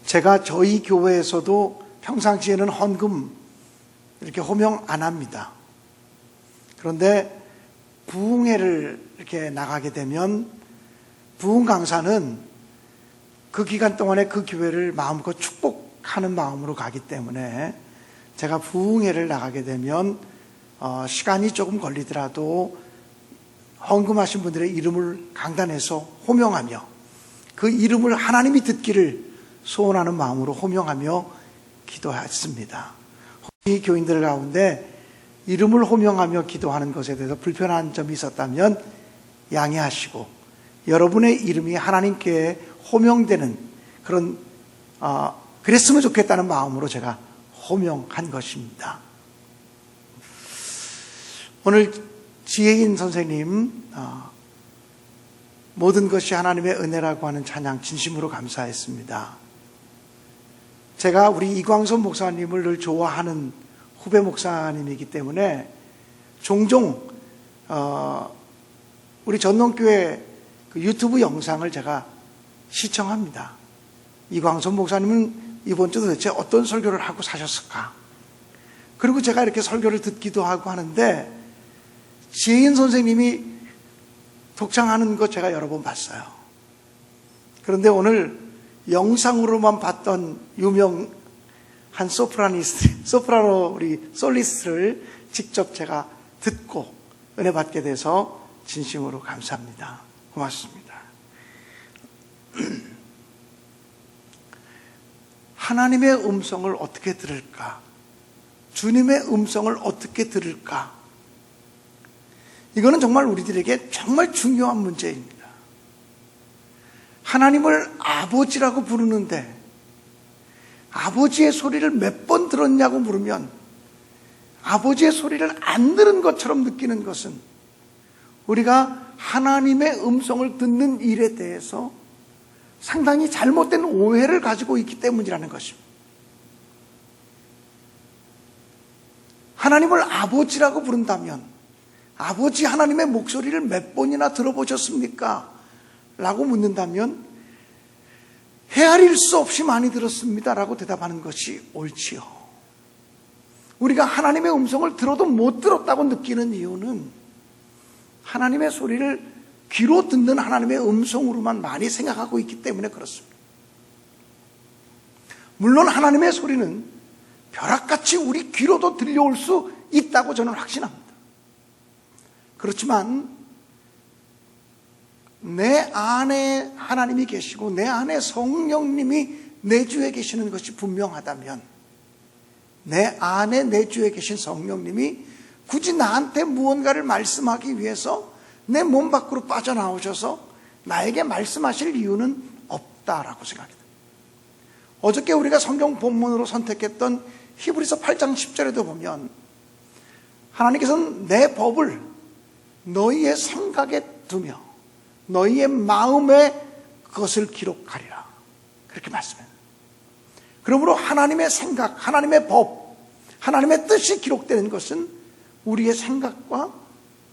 제가 저희 교회에서도 평상시에는 헌금 이렇게 호명 안 합니다. 그런데 부흥회를 이렇게 나가게 되면 부흥 강사는 그 기간 동안에 그 교회를 마음껏 축복하는 마음으로 가기 때문에 제가 부흥회를 나가게 되면 시간이 조금 걸리더라도 헌금하신 분들의 이름을 강단에서 호명하며 그 이름을 하나님이 듣기를 소원하는 마음으로 호명하며 기도했습니다. 이 교인들 가운데 이름을 호명하며 기도하는 것에 대해서 불편한 점이 있었다면 양해하시고 여러분의 이름이 하나님께 호명되는 그런 그랬으면 좋겠다는 마음으로 제가 호명한 것입니다. 오늘 지혜인 선생님 모든 것이 하나님의 은혜라고 하는 찬양 진심으로 감사했습니다. 제가 우리 이광선 목사님을 늘 좋아하는 후배 목사님이기 때문에 종종 우리 전농교회 그 유튜브 영상을 제가 시청합니다. 이광선 목사님은 이번 주 도대체 어떤 설교를 하고 사셨을까? 그리고 제가 이렇게 설교를 듣기도 하고 하는데 지혜인 선생님이 독창하는 거 제가 여러 번 봤어요. 그런데 오늘 영상으로만 봤던 유명한 소프라노 우리 솔리스트를 직접 제가 듣고 은혜 받게 돼서 진심으로 감사합니다. 고맙습니다. 하나님의 음성을 어떻게 들을까? 주님의 음성을 어떻게 들을까? 이거는 정말 우리들에게 정말 중요한 문제입니다. 하나님을 아버지라고 부르는데 아버지의 소리를 몇 번 들었냐고 물으면 아버지의 소리를 안 들은 것처럼 느끼는 것은 우리가 하나님의 음성을 듣는 일에 대해서 상당히 잘못된 오해를 가지고 있기 때문이라는 것입니다. 하나님을 아버지라고 부른다면 아버지 하나님의 목소리를 몇 번이나 들어보셨습니까? 라고 묻는다면 헤아릴 수 없이 많이 들었습니다 라고 대답하는 것이 옳지요. 우리가 하나님의 음성을 들어도 못 들었다고 느끼는 이유는 하나님의 소리를 귀로 듣는 하나님의 음성으로만 많이 생각하고 있기 때문에 그렇습니다. 물론 하나님의 소리는 벼락같이 우리 귀로도 들려올 수 있다고 저는 확신합니다. 그렇지만 내 안에 하나님이 계시고 내 안에 성령님이 내주에 계시는 것이 분명하다면 내 안에 내주에 계신 성령님이 굳이 나한테 무언가를 말씀하기 위해서 내 몸 밖으로 빠져나오셔서 나에게 말씀하실 이유는 없다라고 생각합니다. 어저께 우리가 성경 본문으로 선택했던 히브리서 8장 10절에도 보면 하나님께서는 내 법을 너희의 생각에 두며 너희의 마음에 그것을 기록하리라 그렇게 말씀해요. 그러므로 하나님의 생각, 하나님의 법, 하나님의 뜻이 기록되는 것은 우리의 생각과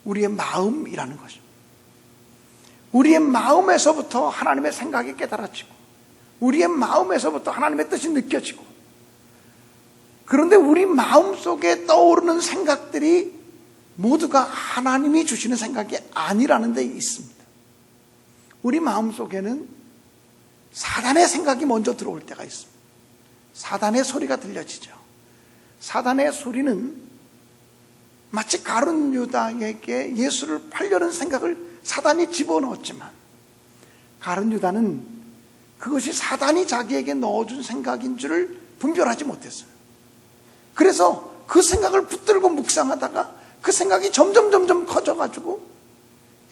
우리의 마음이라는 것입니다. 우리의 마음에서부터 하나님의 생각이 깨달아지고 우리의 마음에서부터 하나님의 뜻이 느껴지고 그런데 우리 마음속에 떠오르는 생각들이 모두가 하나님이 주시는 생각이 아니라는 데 있습니다. 우리 마음속에는 사단의 생각이 먼저 들어올 때가 있습니다. 사단의 소리가 들려지죠. 사단의 소리는 마치 가룟 유다에게 예수를 팔려는 생각을 사단이 집어넣었지만 가룟 유다는 그것이 사단이 자기에게 넣어준 생각인 줄을 분별하지 못했어요. 그래서 그 생각을 붙들고 묵상하다가 그 생각이 점점 커져가지고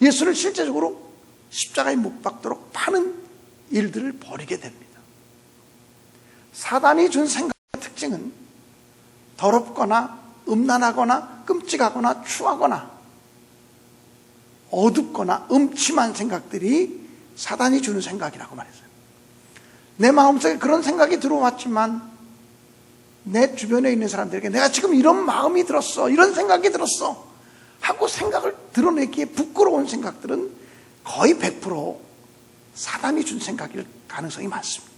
예수를 실제적으로 십자가에 못 박도록 파는 일들을 벌이게 됩니다. 사단이 준 생각의 특징은 더럽거나 음란하거나 끔찍하거나 추하거나 어둡거나 음침한 생각들이 사단이 주는 생각이라고 말했어요. 내 마음속에 그런 생각이 들어왔지만 내 주변에 있는 사람들에게 내가 지금 이런 마음이 들었어, 이런 생각이 들었어 하고 생각을 드러내기에 부끄러운 생각들은 거의 100% 사단이 준 생각일 가능성이 많습니다.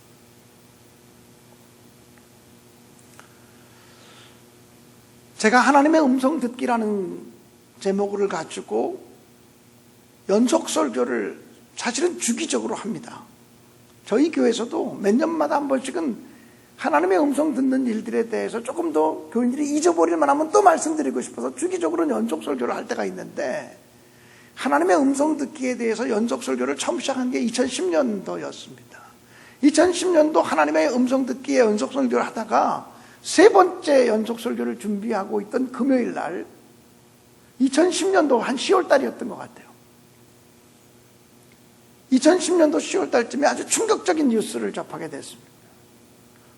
제가 하나님의 음성 듣기라는 제목을 가지고 연속 설교를 사실은 주기적으로 합니다. 저희 교회에서도 몇 년마다 한 번씩은 하나님의 음성 듣는 일들에 대해서 조금 더 교인들이 잊어버릴 만하면 또 말씀드리고 싶어서 주기적으로 연속 설교를 할 때가 있는데, 하나님의 음성 듣기에 대해서 연속 설교를 처음 시작한 게 2010년도였습니다. 2010년도 하나님의 음성 듣기에 연속 설교를 하다가 세 번째 연속 설교를 준비하고 있던 금요일 날, 2010년도 한 10월 달이었던 것 같아요. 2010년도 10월 달쯤에 아주 충격적인 뉴스를 접하게 됐습니다.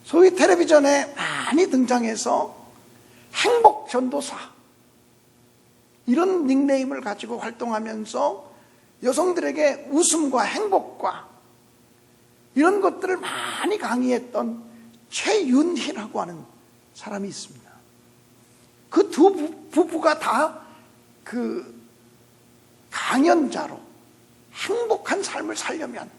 소위 텔레비전에 많이 등장해서 행복 전도사, 이런 닉네임을 가지고 활동하면서 여성들에게 웃음과 행복과 이런 것들을 많이 강의했던 최윤희라고 하는 사람이 있습니다. 그 두 부부가 다 그 강연자로 행복한 삶을 살려면,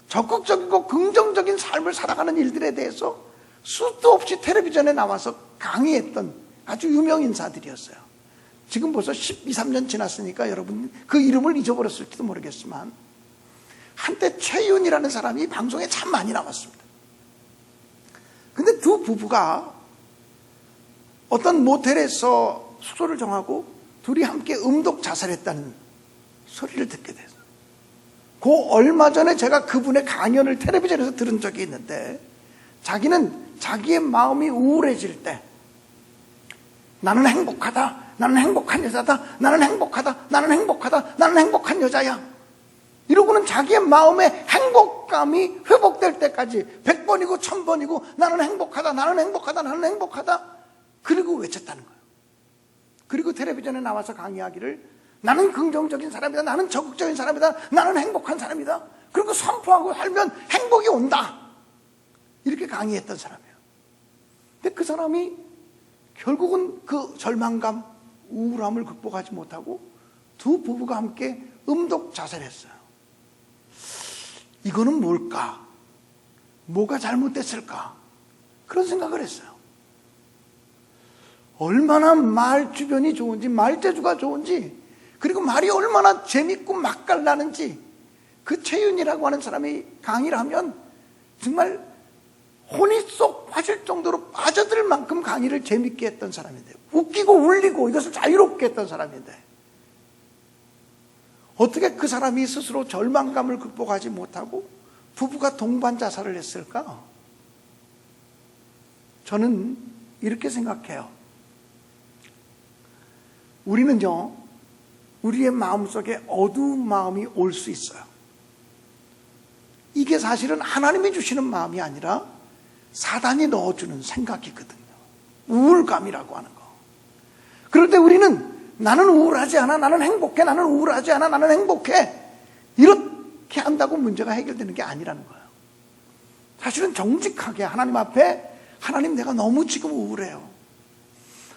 적극적이고 긍정적인 삶을 살아가는 일들에 대해서 수도 없이 텔레비전에 나와서 강의했던 아주 유명 인사들이었어요. 지금 벌써 12, 13년 지났으니까 여러분 그 이름을 잊어버렸을지도 모르겠지만, 한때 최윤이라는 사람이 방송에 참 많이 나왔습니다. 근데 두 부부가 어떤 모텔에서 숙소를 정하고 둘이 함께 음독 자살했다는 소리를 듣게 됐어요. 그 얼마 전에 제가 그분의 강연을 텔레비전에서 들은 적이 있는데, 자기는 자기의 마음이 우울해질 때 나는 행복하다, 나는 행복한 여자다, 나는 행복하다, 나는 행복하다, 나는 행복한 여자야, 이러고는 자기의 마음의 행복감이 회복될 때까지 100번이고 1000번이고 나는 행복하다, 나는 행복하다, 나는 행복하다, 그리고 외쳤다는 거예요. 그리고 텔레비전에 나와서 강의하기를 나는 긍정적인 사람이다, 나는 적극적인 사람이다, 나는 행복한 사람이다, 그리고 선포하고 살면 행복이 온다, 이렇게 강의했던 사람이에요. 근데 그 사람이 결국은 그 절망감, 우울함을 극복하지 못하고 두 부부가 함께 음독 자살했어요. 이거는 뭘까? 뭐가 잘못됐을까? 그런 생각을 했어요. 얼마나 말 주변이 좋은지, 말재주가 좋은지, 그리고 말이 얼마나 재밌고 맛깔나는지, 그 최윤이라고 하는 사람이 강의를 하면 정말 혼이 쏙 빠질 정도로 빠져들 만큼 강의를 재밌게 했던 사람인데, 웃기고 울리고 이것을 자유롭게 했던 사람인데, 어떻게 그 사람이 스스로 절망감을 극복하지 못하고 부부가 동반 자살을 했을까? 저는 이렇게 생각해요. 우리는요, 우리의 마음속에 어두운 마음이 올 수 있어요. 이게 사실은 하나님이 주시는 마음이 아니라 사단이 넣어주는 생각이거든요. 우울감이라고 하는 거. 그럴 때 우리는 나는 우울하지 않아, 나는 행복해, 나는 우울하지 않아, 나는 행복해, 이렇게 한다고 문제가 해결되는 게 아니라는 거예요. 사실은 정직하게 하나님 앞에, 하나님 내가 너무 지금 우울해요,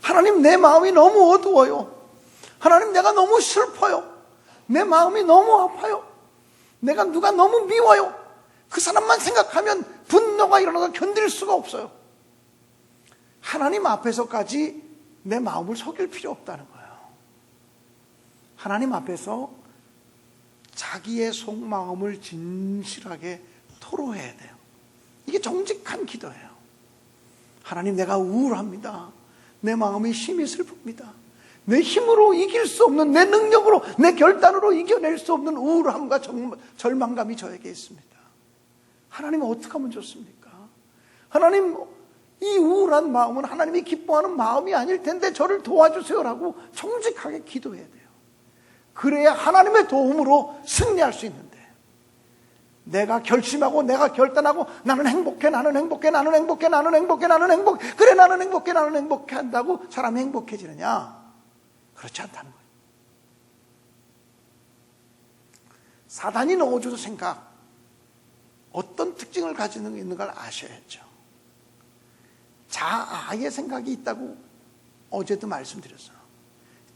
하나님 내 마음이 너무 어두워요, 하나님 내가 너무 슬퍼요, 내 마음이 너무 아파요, 내가 누가 너무 미워요, 그 사람만 생각하면 분노가 일어나서 견딜 수가 없어요. 하나님 앞에서까지 내 마음을 속일 필요 없다는 거예요. 하나님 앞에서 자기의 속마음을 진실하게 토로해야 돼요. 이게 정직한 기도예요. 하나님 내가 우울합니다, 내 마음이 심히 슬픕니다, 내 힘으로 이길 수 없는, 내 능력으로, 내 결단으로 이겨낼 수 없는 우울함과 절망감이 저에게 있습니다. 하나님 어떻게 하면 좋습니까? 하나님, 이 우울한 마음은 하나님이 기뻐하는 마음이 아닐 텐데 저를 도와주세요라고 정직하게 기도해야 돼요. 그래야 하나님의 도움으로 승리할 수 있는데, 내가 결심하고 내가 결단하고 나는 행복해, 나는 행복해, 나는 행복해, 나는 행복해, 나는 행복해, 그래 나는 행복해, 나는 행복해 한다고 사람이 행복해지느냐? 그렇지 않다는 거예요. 사단이 넣어주는 생각, 어떤 특징을 가지고 있는 걸 아셔야죠. 자아의 생각이 있다고 어제도 말씀드렸어요.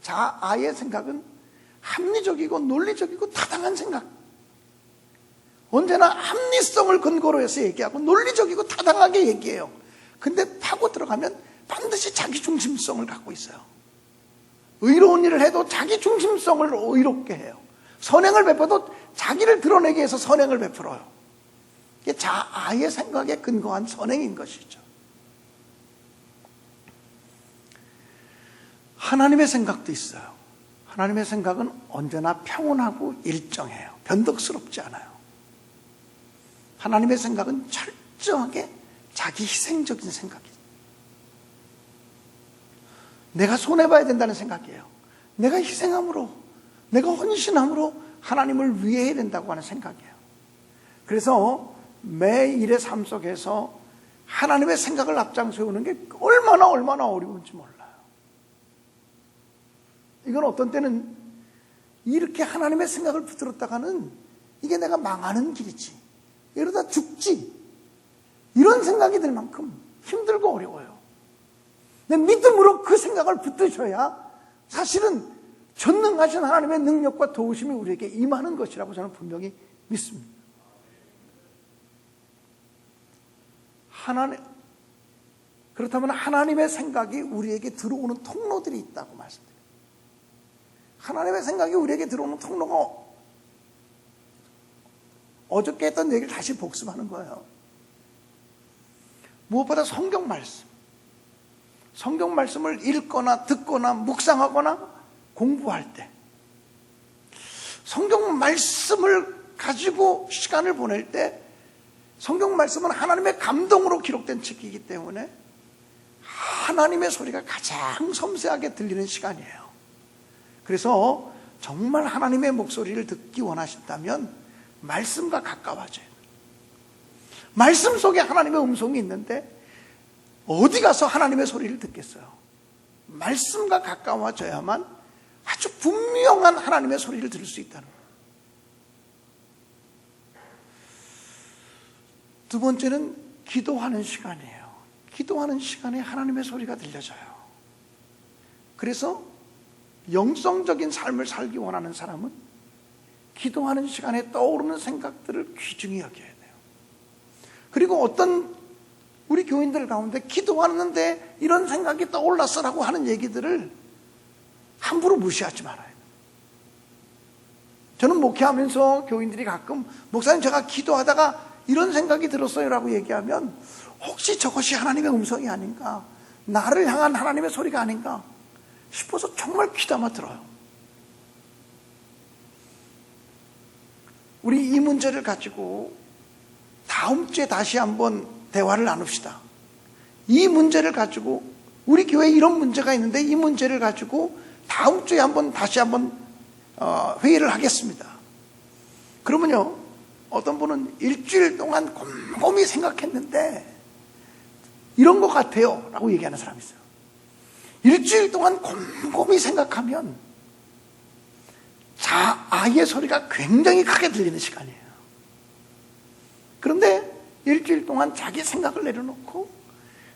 자아의 생각은 합리적이고 논리적이고 타당한 생각, 언제나 합리성을 근거로 해서 얘기하고 논리적이고 타당하게 얘기해요. 근데 파고 들어가면 반드시 자기 중심성을 갖고 있어요. 의로운 일을 해도 자기 중심성을 의롭게 해요. 선행을 베풀어도 자기를 드러내기 위해서 선행을 베풀어요. 이게 자아의 생각에 근거한 선행인 것이죠. 하나님의 생각도 있어요. 하나님의 생각은 언제나 평온하고 일정해요. 변덕스럽지 않아요. 하나님의 생각은 철저하게 자기 희생적인 생각이에요. 내가 손해봐야 된다는 생각이에요. 내가 희생함으로, 내가 헌신함으로 하나님을 위해야 된다고 하는 생각이에요. 그래서 매일의 삶 속에서 하나님의 생각을 앞장세우는 게 얼마나 어려운지 몰라요. 이건 어떤 때는 이렇게 하나님의 생각을 붙들었다가는 이게 내가 망하는 길이지, 이러다 죽지, 이런 생각이 들 만큼 힘들고 어려워요. 근데 믿음으로 그 생각을 붙드셔야 사실은 전능하신 하나님의 능력과 도우심이 우리에게 임하는 것이라고 저는 분명히 믿습니다. 그렇다면 하나님의 생각이 우리에게 들어오는 통로들이 있다고 말씀드립니다. 하나님의 생각이 우리에게 들어오는 통로가, 어저께 했던 얘기를 다시 복습하는 거예요. 무엇보다 성경 말씀을 읽거나 듣거나 묵상하거나 공부할 때, 성경 말씀을 가지고 시간을 보낼 때, 성경 말씀은 하나님의 감동으로 기록된 책이기 때문에 하나님의 소리가 가장 섬세하게 들리는 시간이에요. 그래서 정말 하나님의 목소리를 듣기 원하신다면 말씀과 가까워져야 돼요. 말씀 속에 하나님의 음성이 있는데 어디 가서 하나님의 소리를 듣겠어요? 말씀과 가까워져야만 아주 분명한 하나님의 소리를 들을 수 있다는 거예요. 두 번째는 기도하는 시간이에요. 기도하는 시간에 하나님의 소리가 들려져요. 그래서 영성적인 삶을 살기 원하는 사람은 기도하는 시간에 떠오르는 생각들을 귀중히 여겨야 돼요. 그리고 어떤 우리 교인들 가운데 기도하는데 이런 생각이 떠올랐어라고 하는 얘기들을 함부로 무시하지 말아요. 저는 목회하면서 교인들이 가끔 목사님 제가 기도하다가 이런 생각이 들었어요 라고 얘기하면 혹시 저것이 하나님의 음성이 아닌가, 나를 향한 하나님의 소리가 아닌가 싶어서 정말 귀담아 들어요. 우리 이 문제를 가지고 다음 주에 다시 한번 대화를 나눕시다. 이 문제를 가지고 우리 교회에 이런 문제가 있는데 이 문제를 가지고 다음 주에 다시 한번 회의를 하겠습니다. 그러면요, 어떤 분은 일주일 동안 곰곰이 생각했는데 이런 것 같아요 라고 얘기하는 사람이 있어요. 일주일 동안 곰곰이 생각하면 자아의 소리가 굉장히 크게 들리는 시간이에요. 그런데 일주일 동안 자기 생각을 내려놓고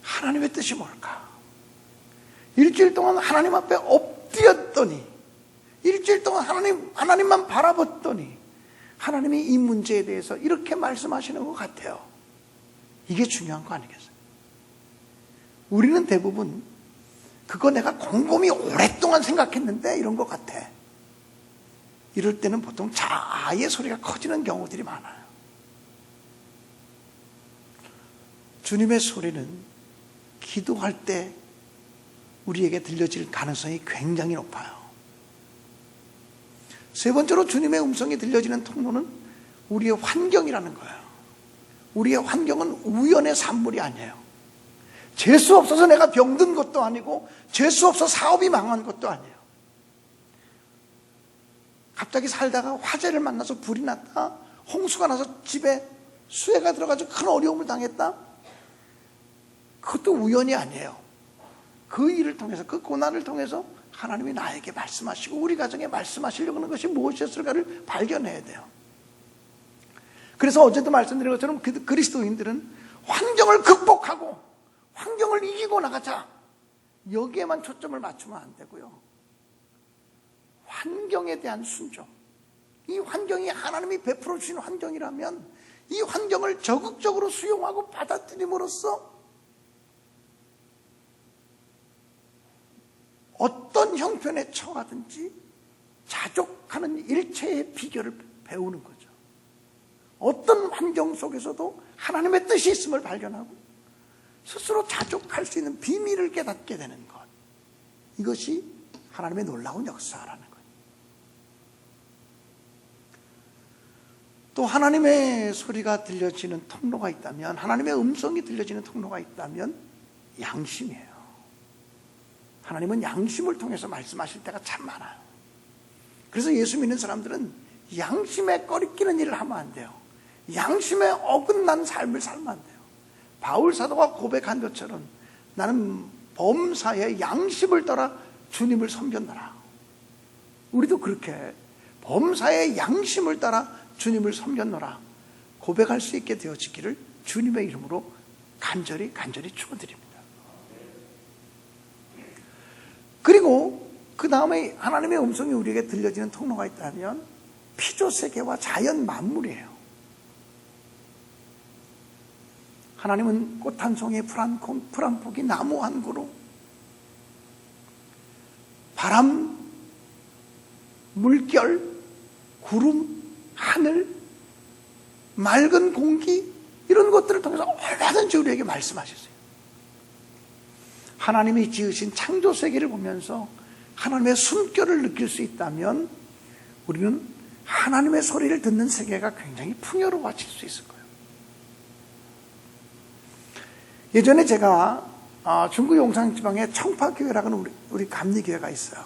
하나님의 뜻이 뭘까? 일주일 동안 하나님 앞에 엎드렸더니, 일주일 동안 하나님만 바라봤더니 하나님이 이 문제에 대해서 이렇게 말씀하시는 것 같아요. 이게 중요한 거 아니겠어요? 우리는 대부분 그거 내가 곰곰이 오랫동안 생각했는데 이런 것 같아. 이럴 때는 보통 자아의 소리가 커지는 경우들이 많아요. 주님의 소리는 기도할 때 우리에게 들려질 가능성이 굉장히 높아요. 세 번째로 주님의 음성이 들려지는 통로는 우리의 환경이라는 거예요. 우리의 환경은 우연의 산물이 아니에요. 재수 없어서 내가 병든 것도 아니고 재수 없어서 사업이 망한 것도 아니에요. 갑자기 살다가 화재를 만나서 불이 났다, 홍수가 나서 집에 수해가 들어가서 큰 어려움을 당했다, 그것도 우연이 아니에요. 그 일을 통해서, 그 고난을 통해서 하나님이 나에게 말씀하시고 우리 가정에 말씀하시려고 하는 것이 무엇이었을까를 발견해야 돼요. 그래서 어제도 말씀드린 것처럼 그리스도인들은 환경을 극복하고 환경을 이기고 나가자, 여기에만 초점을 맞추면 안 되고요. 환경에 대한 순종, 이 환경이 하나님이 베풀어 주신 환경이라면 이 환경을 적극적으로 수용하고 받아들임으로써 어떤 형편에 처하든지 자족하는 일체의 비결을 배우는 거죠. 어떤 환경 속에서도 하나님의 뜻이 있음을 발견하고 스스로 자족할 수 있는 비밀을 깨닫게 되는 것. 이것이 하나님의 놀라운 역사라는 거예요. 또 하나님의 소리가 들려지는 통로가 있다면, 하나님의 음성이 들려지는 통로가 있다면 양심이에요. 하나님은 양심을 통해서 말씀하실 때가 참 많아요. 그래서 예수 믿는 사람들은 양심에 꺼리끼는 일을 하면 안 돼요. 양심에 어긋난 삶을 살면 안 돼요. 바울 사도가 고백한 것처럼 나는 범사의 양심을 따라 주님을 섬겼노라. 우리도 그렇게 범사의 양심을 따라 주님을 섬겼노라 고백할 수 있게 되어지기를 주님의 이름으로 간절히 축원드립니다. 그리고 그 다음에 하나님의 음성이 우리에게 들려지는 통로가 있다면 피조세계와 자연 만물이에요. 하나님은 꽃 한 송이, 풀 한 포기, 나무 한 그루, 바람, 물결, 구름, 하늘, 맑은 공기, 이런 것들을 통해서 얼마든지 우리에게 말씀하셨어요. 하나님이 지으신 창조세계를 보면서 하나님의 숨결을 느낄 수 있다면 우리는 하나님의 소리를 듣는 세계가 굉장히 풍요로워질 수 있을 거예요. 예전에 제가 중구 용산지방에 청파교회라고 하는 우리 감리교회가 있어요.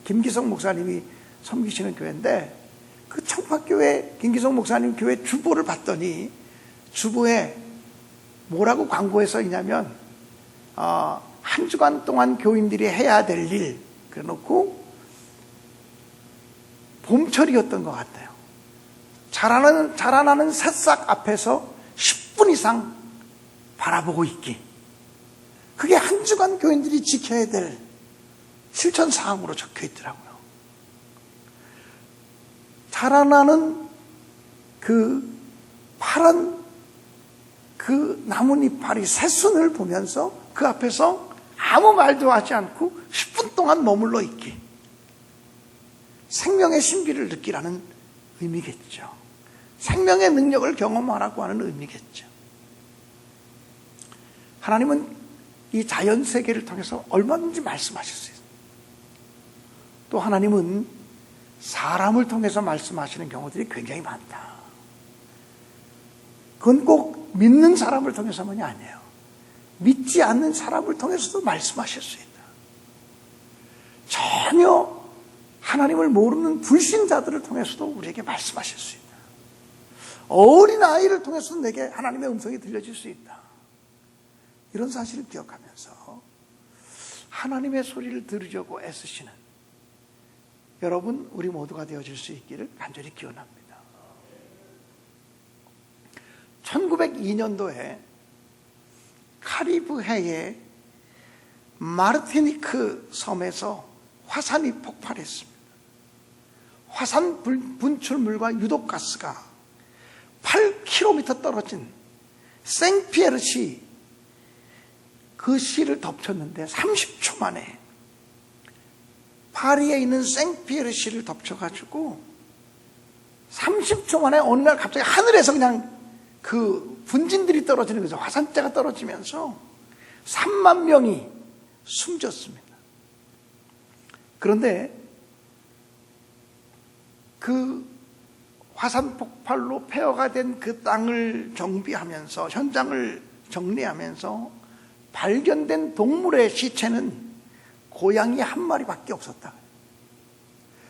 김기성 목사님이 섬기시는 교회인데, 그 청파교회 김기성 목사님 교회 주보를 봤더니 주보에 뭐라고 광고에 써 있냐면 한 주간 동안 교인들이 해야 될 일 그래놓고 봄철이었던 것 같아요. 자라나는 새싹 앞에서 10분 이상 바라보고 있기. 그게 한 주간 교인들이 지켜야 될 실천사항으로 적혀 있더라고요. 자라나는 그 파란 그 나뭇잎파리 새순을 보면서 그 앞에서 아무 말도 하지 않고 10분 동안 머물러 있기. 생명의 신비를 느끼라는 의미겠죠. 생명의 능력을 경험하라고 하는 의미겠죠. 하나님은 이 자연세계를 통해서 얼마든지 말씀하셨어요. 또 하나님은 사람을 통해서 말씀하시는 경우들이 굉장히 많다. 그건 꼭 믿는 사람을 통해서만이 아니에요. 믿지 않는 사람을 통해서도 말씀하실 수 있다. 전혀 하나님을 모르는 불신자들을 통해서도 우리에게 말씀하실 수 있다. 어린아이를 통해서도 내게 하나님의 음성이 들려질 수 있다. 이런 사실을 기억하면서 하나님의 소리를 들으려고 애쓰시는 여러분, 우리 모두가 되어질 수 있기를 간절히 기원합니다. 1902년도에 카리브해의 마르티니크 섬에서 화산이 폭발했습니다. 화산 분출물과 유독가스가 8km 떨어진 생피에르시 그 시를 덮쳤는데 30초 만에 파리에 있는 생피에르시를 덮쳐가지고 30초 만에 어느 날 갑자기 하늘에서 그냥 그 분진들이 떨어지는 거죠. 화산재가 떨어지면서 3만 명이 숨졌습니다. 그런데 그 화산 폭발로 폐허가 된 그 땅을 정비하면서 현장을 정리하면서 발견된 동물의 시체는 고양이 한 마리밖에 없었다.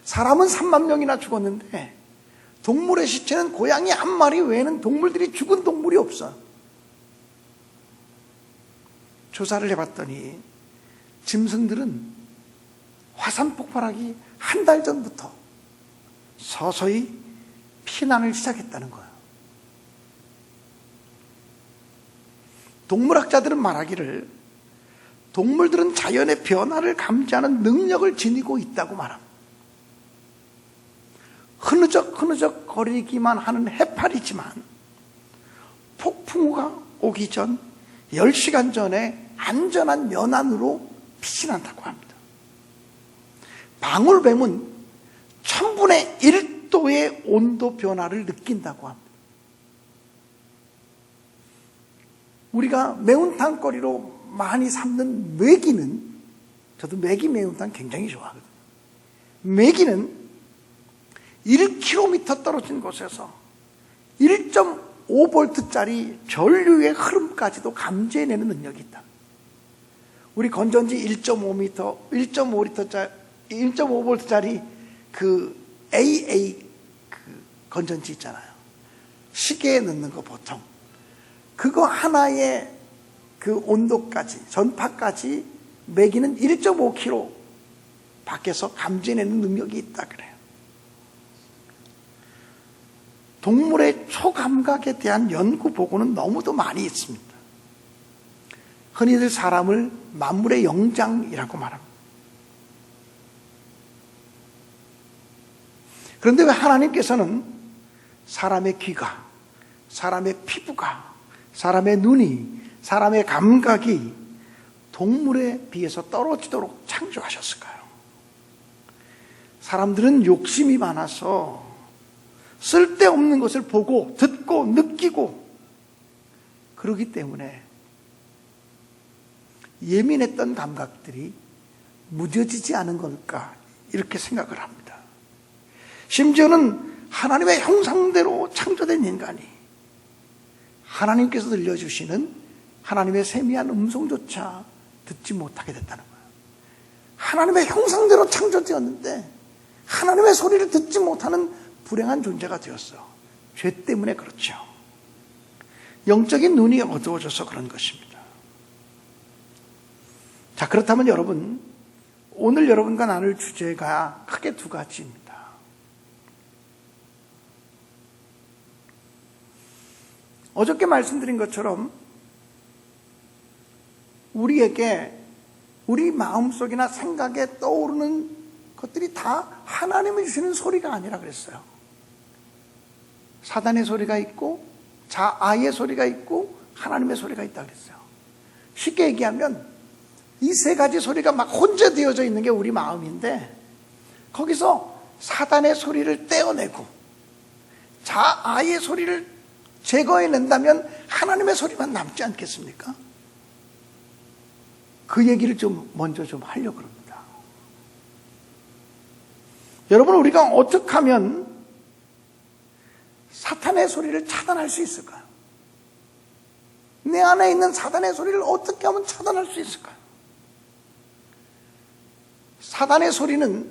사람은 3만 명이나 죽었는데 동물의 시체는 고양이 한 마리 외에는 동물들이 죽은 동물이 없어. 조사를 해봤더니 짐승들은 화산 폭발하기 한 달 전부터 서서히 피난을 시작했다는 거예요. 동물학자들은 말하기를 동물들은 자연의 변화를 감지하는 능력을 지니고 있다고 말합니다. 흐느적 거리기만 하는 해파리지만 폭풍우가 오기 전 10시간 전에 안전한 연안으로 피신한다고 합니다. 방울뱀은 1000분의 1도의 온도 변화를 느낀다고 합니다. 우리가 매운탕거리로 많이 삶는 메기는, 저도 메기 매운탕 굉장히 좋아하거든요. 메기는 1km 떨어진 곳에서 1.5V짜리 전류의 흐름까지도 감지해내는 능력이 있다. 우리 건전지 1.5V짜리 그 AA 그 건전지 있잖아요. 시계에 넣는 거 보통. 그거 하나의 그 온도까지, 전파까지 매기는 1.5km 밖에서 감지해내는 능력이 있다 그래요. 동물의 초감각에 대한 연구 보고는 너무도 많이 있습니다. 흔히들 사람을 만물의 영장이라고 말합니다. 그런데 왜 하나님께서는 사람의 귀가, 사람의 피부가, 사람의 눈이, 사람의 감각이 동물에 비해서 떨어지도록 창조하셨을까요? 사람들은 욕심이 많아서 쓸데없는 것을 보고 듣고 느끼고 그러기 때문에 예민했던 감각들이 무뎌지지 않은 걸까 이렇게 생각을 합니다. 심지어는 하나님의 형상대로 창조된 인간이 하나님께서 들려주시는 하나님의 세미한 음성조차 듣지 못하게 됐다는 거예요. 하나님의 형상대로 창조되었는데 하나님의 소리를 듣지 못하는 불행한 존재가 되었어요. 죄 때문에 그렇죠. 영적인 눈이 어두워져서 그런 것입니다. 자, 그렇다면 여러분, 오늘 여러분과 나눌 주제가 크게 두 가지입니다. 어저께 말씀드린 것처럼 우리에게 우리 마음속이나 생각에 떠오르는 것들이 다 하나님이 주시는 소리가 아니라 그랬어요. 사단의 소리가 있고 자아의 소리가 있고 하나님의 소리가 있다 그랬어요. 쉽게 얘기하면 이 세 가지 소리가 막 혼재되어져 있는 게 우리 마음인데 거기서 사단의 소리를 떼어내고 자아의 소리를 제거해낸다면 하나님의 소리만 남지 않겠습니까? 그 얘기를 먼저 하려고 합니다. 여러분, 우리가 어떻게 하면 사탄의 소리를 차단할 수 있을까요? 내 안에 있는 사탄의 소리를 어떻게 하면 차단할 수 있을까요? 사탄의 소리는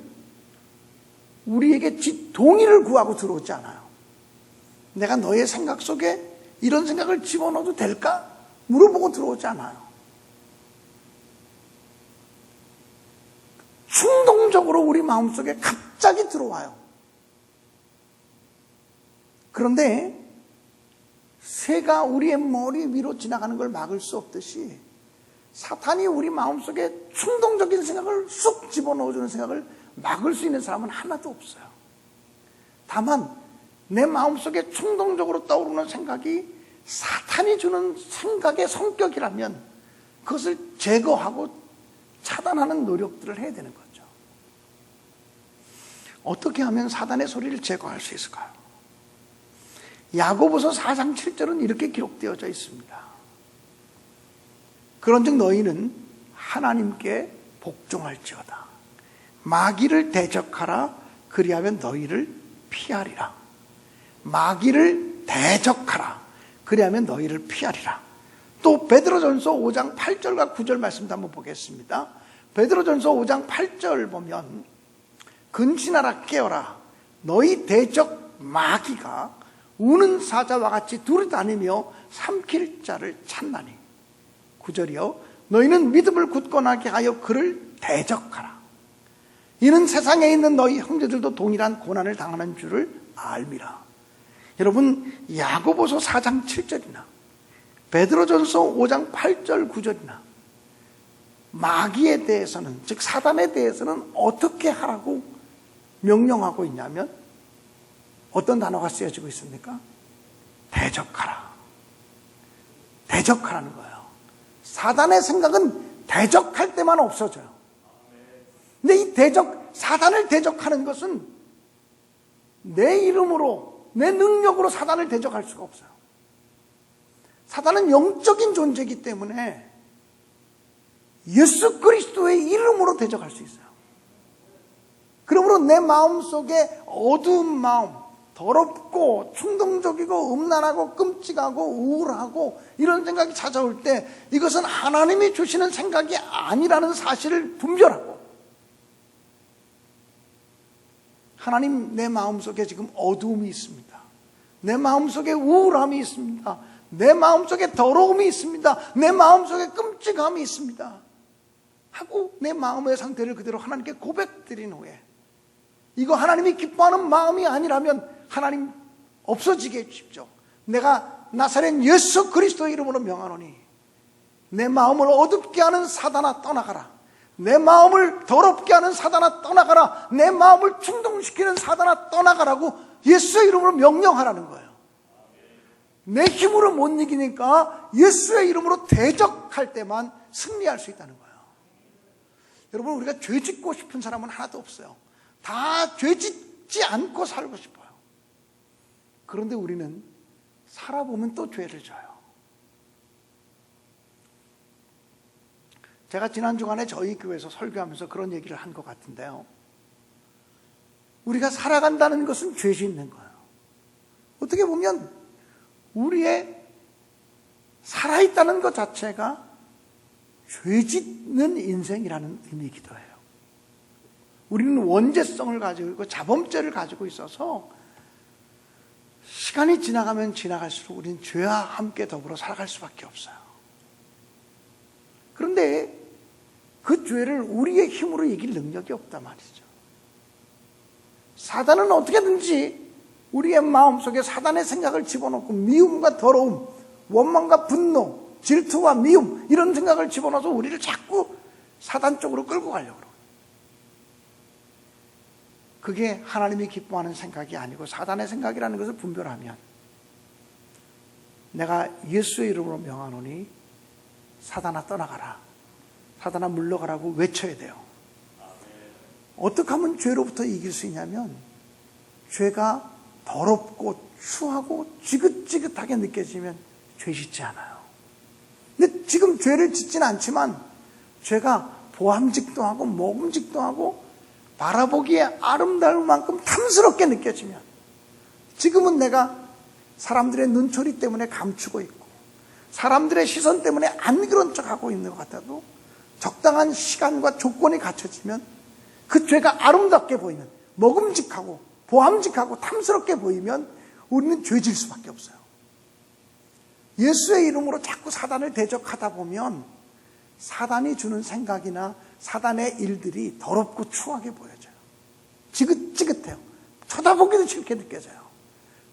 우리에게 동의를 구하고 들어오지 않아요. 내가 너의 생각 속에 이런 생각을 집어넣어도 될까? 물어보고 들어오지 않아요. 충동적으로 우리 마음속에 갑자기 들어와요. 그런데 새가 우리의 머리 위로 지나가는 걸 막을 수 없듯이 사탄이 우리 마음속에 충동적인 생각을 쑥 집어넣어주는 생각을 막을 수 있는 사람은 하나도 없어요. 다만 내 마음속에 충동적으로 떠오르는 생각이 사탄이 주는 생각의 성격이라면 그것을 제거하고 차단하는 노력들을 해야 되는 거죠. 어떻게 하면 사단의 소리를 제거할 수 있을까요? 야고보서 4장 7절은 이렇게 기록되어져 있습니다. 그런즉 너희는 하나님께 복종할지어다. 마귀를 대적하라. 그리하면 너희를 피하리라. 마귀를 대적하라. 그리하면 너희를 피하리라. 또 베드로전서 5장 8절과 9절 말씀도 한번 보겠습니다. 베드로전서 5장 8절 보면 근신하라 깨어라. 너희 대적 마귀가 우는 사자와 같이 두루다니며 삼킬 자를 찾나니. 9절이요. 너희는 믿음을 굳건하게 하여 그를 대적하라. 이는 세상에 있는 너희 형제들도 동일한 고난을 당하는 줄을 알미라. 여러분, 야고보서 4장 7절이나 베드로전서 5장 8절 9절이나 마귀에 대해서는, 즉 사단에 대해서는 어떻게 하라고 명령하고 있냐면 어떤 단어가 쓰여지고 있습니까? 대적하라. 대적하라는 거예요. 사단의 생각은 대적할 때만 없어져요. 근데 이 사단을 대적하는 것은 내 이름으로, 내 능력으로 사단을 대적할 수가 없어요. 사단은 영적인 존재이기 때문에 예수 그리스도의 이름으로 대적할 수 있어요. 그러므로 내 마음속에 어두운 마음, 더럽고 충동적이고 음란하고 끔찍하고 우울하고 이런 생각이 찾아올 때 이것은 하나님이 주시는 생각이 아니라는 사실을 분별하고, 하나님, 내 마음속에 지금 어두움이 있습니다. 내 마음속에 우울함이 있습니다. 내 마음속에 더러움이 있습니다. 내 마음속에 끔찍함이 있습니다 하고 내 마음의 상태를 그대로 하나님께 고백드린 후에, 이거 하나님이 기뻐하는 마음이 아니라면 하나님 없어지게 해주십시오. 내가 나사렛 예수 그리스도의 이름으로 명하노니 내 마음을 어둡게 하는 사단아 떠나가라. 내 마음을 더럽게 하는 사단아 떠나가라. 내 마음을 충동시키는 사단아 떠나가라고 예수의 이름으로 명령하라는 거예요. 내 힘으로 못 이기니까 예수의 이름으로 대적할 때만 승리할 수 있다는 거예요. 여러분, 우리가 죄 짓고 싶은 사람은 하나도 없어요. 다 죄 짓지 않고 살고 싶어요. 그런데 우리는 살아보면 또 죄를 져요. 제가 지난 주간에 저희 교회에서 설교하면서 그런 얘기를 한 것 같은데요. 우리가 살아간다는 것은 죄 짓는 거예요. 어떻게 보면 우리의 살아있다는 것 자체가 죄 짓는 인생이라는 의미이기도 해요. 우리는 원죄성을 가지고 있고 자범죄를 가지고 있어서 시간이 지나가면 지나갈수록 우리는 죄와 함께 더불어 살아갈 수밖에 없어요. 그런데 그 죄를 우리의 힘으로 이길 능력이 없단 말이죠. 사단은 어떻게든지 우리의 마음속에 사단의 생각을 집어넣고 미움과 더러움, 원망과 분노, 질투와 미움 이런 생각을 집어넣어서 우리를 자꾸 사단 쪽으로 끌고 가려고 그래요. 그게 하나님이 기뻐하는 생각이 아니고 사단의 생각이라는 것을 분별하면, 내가 예수의 이름으로 명하노니 사단아 떠나가라, 사단아 물러가라고 외쳐야 돼요. 어떻게 하면 죄로부터 이길 수 있냐면, 죄가 더럽고 추하고 지긋지긋하게 느껴지면 죄 짓지 않아요. 근데 지금 죄를 짓지는 않지만 죄가 보암직도 하고 먹음직도 하고 바라보기에 아름다울 만큼 탐스럽게 느껴지면, 지금은 내가 사람들의 눈초리 때문에 감추고 있고 사람들의 시선 때문에 안 그런 척하고 있는 것 같아도 적당한 시간과 조건이 갖춰지면 그 죄가 아름답게 보이면, 먹음직하고 보암직하고 탐스럽게 보이면 우리는 죄질 수밖에 없어요. 예수의 이름으로 자꾸 사단을 대적하다 보면 사단이 주는 생각이나 사단의 일들이 더럽고 추하게 보여져요. 지긋지긋해요. 쳐다보기도 싫게 느껴져요.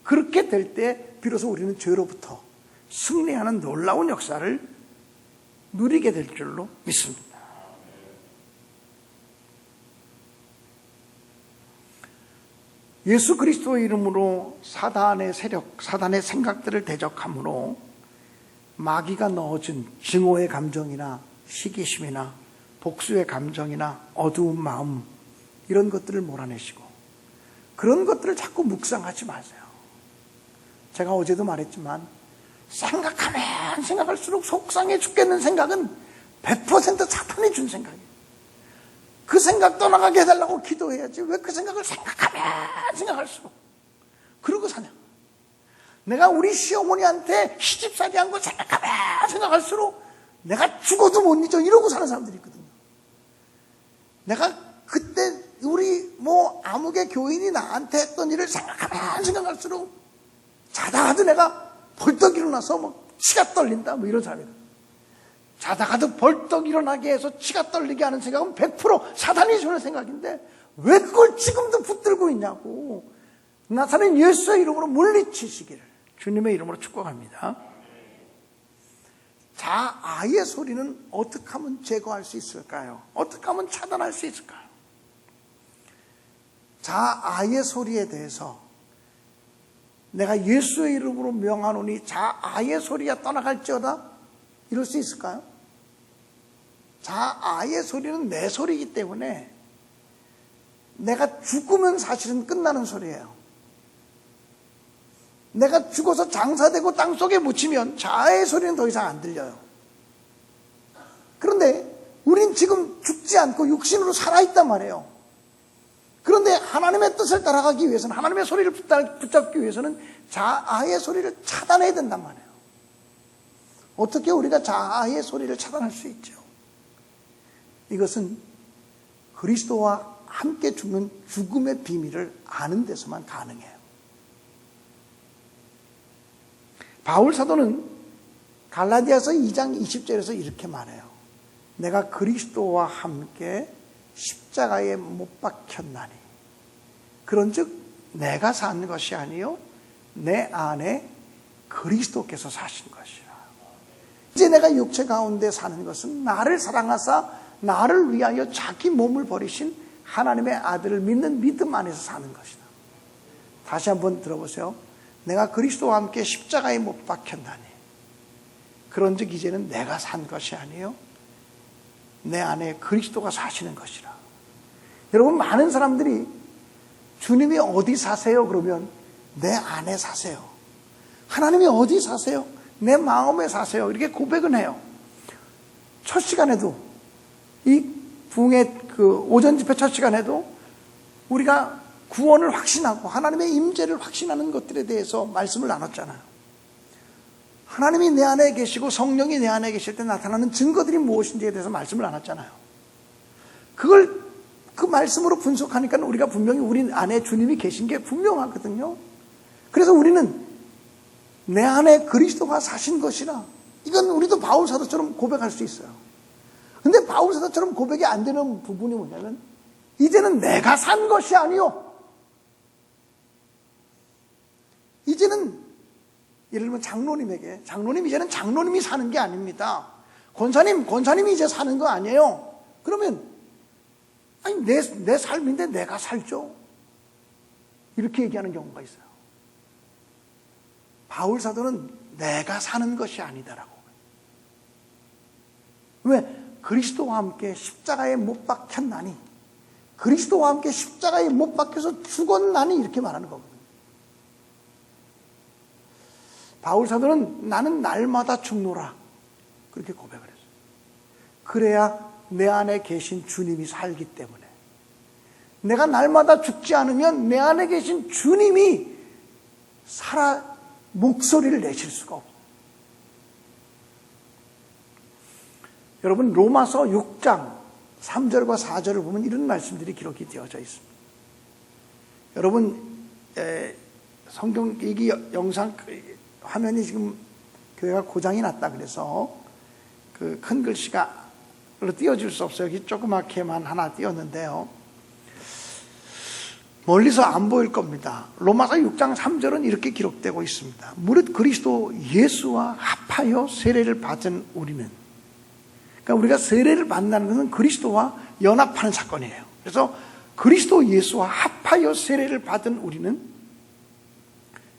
그렇게 될 때 비로소 우리는 죄로부터 승리하는 놀라운 역사를 누리게 될 줄로 믿습니다. 예수 그리스도의 이름으로 사단의 세력, 사단의 생각들을 대적함으로 마귀가 넣어준 증오의 감정이나 시기심이나 복수의 감정이나 어두운 마음, 이런 것들을 몰아내시고 그런 것들을 자꾸 묵상하지 마세요. 제가 어제도 말했지만 생각하면 생각할수록 속상해 죽겠는 생각은 100% 사탄이 준 생각이에요. 그 생각 떠나가게 해달라고 기도해야지 왜 그 생각을 생각하면 생각할수록 그러고 사냐. 내가 우리 시어머니한테 시집살이 한 거 생각하면 생각할수록 내가 죽어도 못 잊어 이러고 사는 사람들이 있거든요. 내가 그때 우리 아무개 교인이 나한테 했던 일을 생각하면 생각할수록 자다가도 내가 벌떡 일어나서 치가 떨린다 이런 사람이에요. 자다가도 벌떡 일어나게 해서 치가 떨리게 하는 생각은 100% 사탄이 주는 생각인데 왜 그걸 지금도 붙들고 있냐고. 나사렛 예수의 이름으로 물리치시기를 주님의 이름으로 축복합니다. 자아의 소리는 어떻게 하면 제거할 수 있을까요? 어떻게 하면 차단할 수 있을까요? 자아의 소리에 대해서 내가 예수의 이름으로 명하노니 자아의 소리가 떠나갈지어다 이럴 수 있을까요? 자아의 소리는 내 소리이기 때문에 내가 죽으면 사실은 끝나는 소리예요. 내가 죽어서 장사되고 땅속에 묻히면 자아의 소리는 더 이상 안 들려요. 그런데 우린 지금 죽지 않고 육신으로 살아있단 말이에요. 그런데 하나님의 뜻을 따라가기 위해서는, 하나님의 소리를 붙잡기 위해서는 자아의 소리를 차단해야 된단 말이에요. 어떻게 우리가 자아의 소리를 차단할 수 있죠? 이것은 그리스도와 함께 죽는 죽음의 비밀을 아는 데서만 가능해요. 바울 사도는 갈라디아서 2장 20절에서 이렇게 말해요. 내가 그리스도와 함께 십자가에 못 박혔나니 그런즉 내가 사는 것이 아니요 내 안에 그리스도께서 사신 것이라. 이제 내가 육체 가운데 사는 것은 나를 사랑하사 나를 위하여 자기 몸을 버리신 하나님의 아들을 믿는 믿음 안에서 사는 것이다. 다시 한번 들어보세요. 내가 그리스도와 함께 십자가에 못 박혔나니 그런즉 이제는 내가 산 것이 아니요 내 안에 그리스도가 사시는 것이라. 여러분, 많은 사람들이 주님이 어디 사세요? 그러면 내 안에 사세요. 하나님이 어디 사세요? 내 마음에 사세요. 이렇게 고백은 해요. 첫 시간에도 이 부흥의 오전 집회 첫 시간에도 우리가 구원을 확신하고 하나님의 임재를 확신하는 것들에 대해서 말씀을 나눴잖아요. 하나님이 내 안에 계시고 성령이 내 안에 계실 때 나타나는 증거들이 무엇인지에 대해서 말씀을 나눴잖아요. 그걸 그 말씀으로 분석하니까 우리가 분명히 우리 안에 주님이 계신 게 분명하거든요. 그래서 우리는 내 안에 그리스도가 사신 것이라, 이건 우리도 바울 사도처럼 고백할 수 있어요. 근데 바울 사도처럼 고백이 안 되는 부분이 뭐냐면 이제는 내가 산 것이 아니요, 이제는 예를 들면 장로님 이제는 장로님이 사는 게 아닙니다. 권사님이 이제 사는 거 아니에요. 그러면 아니 내 삶인데 내가 살죠. 이렇게 얘기하는 경우가 있어요. 바울 사도는 내가 사는 것이 아니다라고. 왜? 그리스도와 함께 십자가에 못 박혔나니, 그리스도와 함께 십자가에 못 박혀서 죽었나니 이렇게 말하는 거거든요. 바울 사도는 나는 날마다 죽노라 그렇게 고백을 했어요. 그래야 내 안에 계신 주님이 살기 때문에, 내가 날마다 죽지 않으면 내 안에 계신 주님이 살아 목소리를 내실 수가 없어요. 여러분, 로마서 6장 3절과 4절을 보면 이런 말씀들이 기록이 되어져 있습니다. 여러분, 성경 얘기 영상 화면이 지금 교회가 고장이 났다 그래서 그 큰 글씨가 띄워줄 수 없어요. 여기 조그맣게만 하나 띄웠는데요. 멀리서 안 보일 겁니다. 로마서 6장 3절은 이렇게 기록되고 있습니다. 무릇 그리스도 예수와 합하여 세례를 받은 우리는, 그러니까 우리가 세례를 받는다는 것은 그리스도와 연합하는 사건이에요. 그래서 그리스도 예수와 합하여 세례를 받은 우리는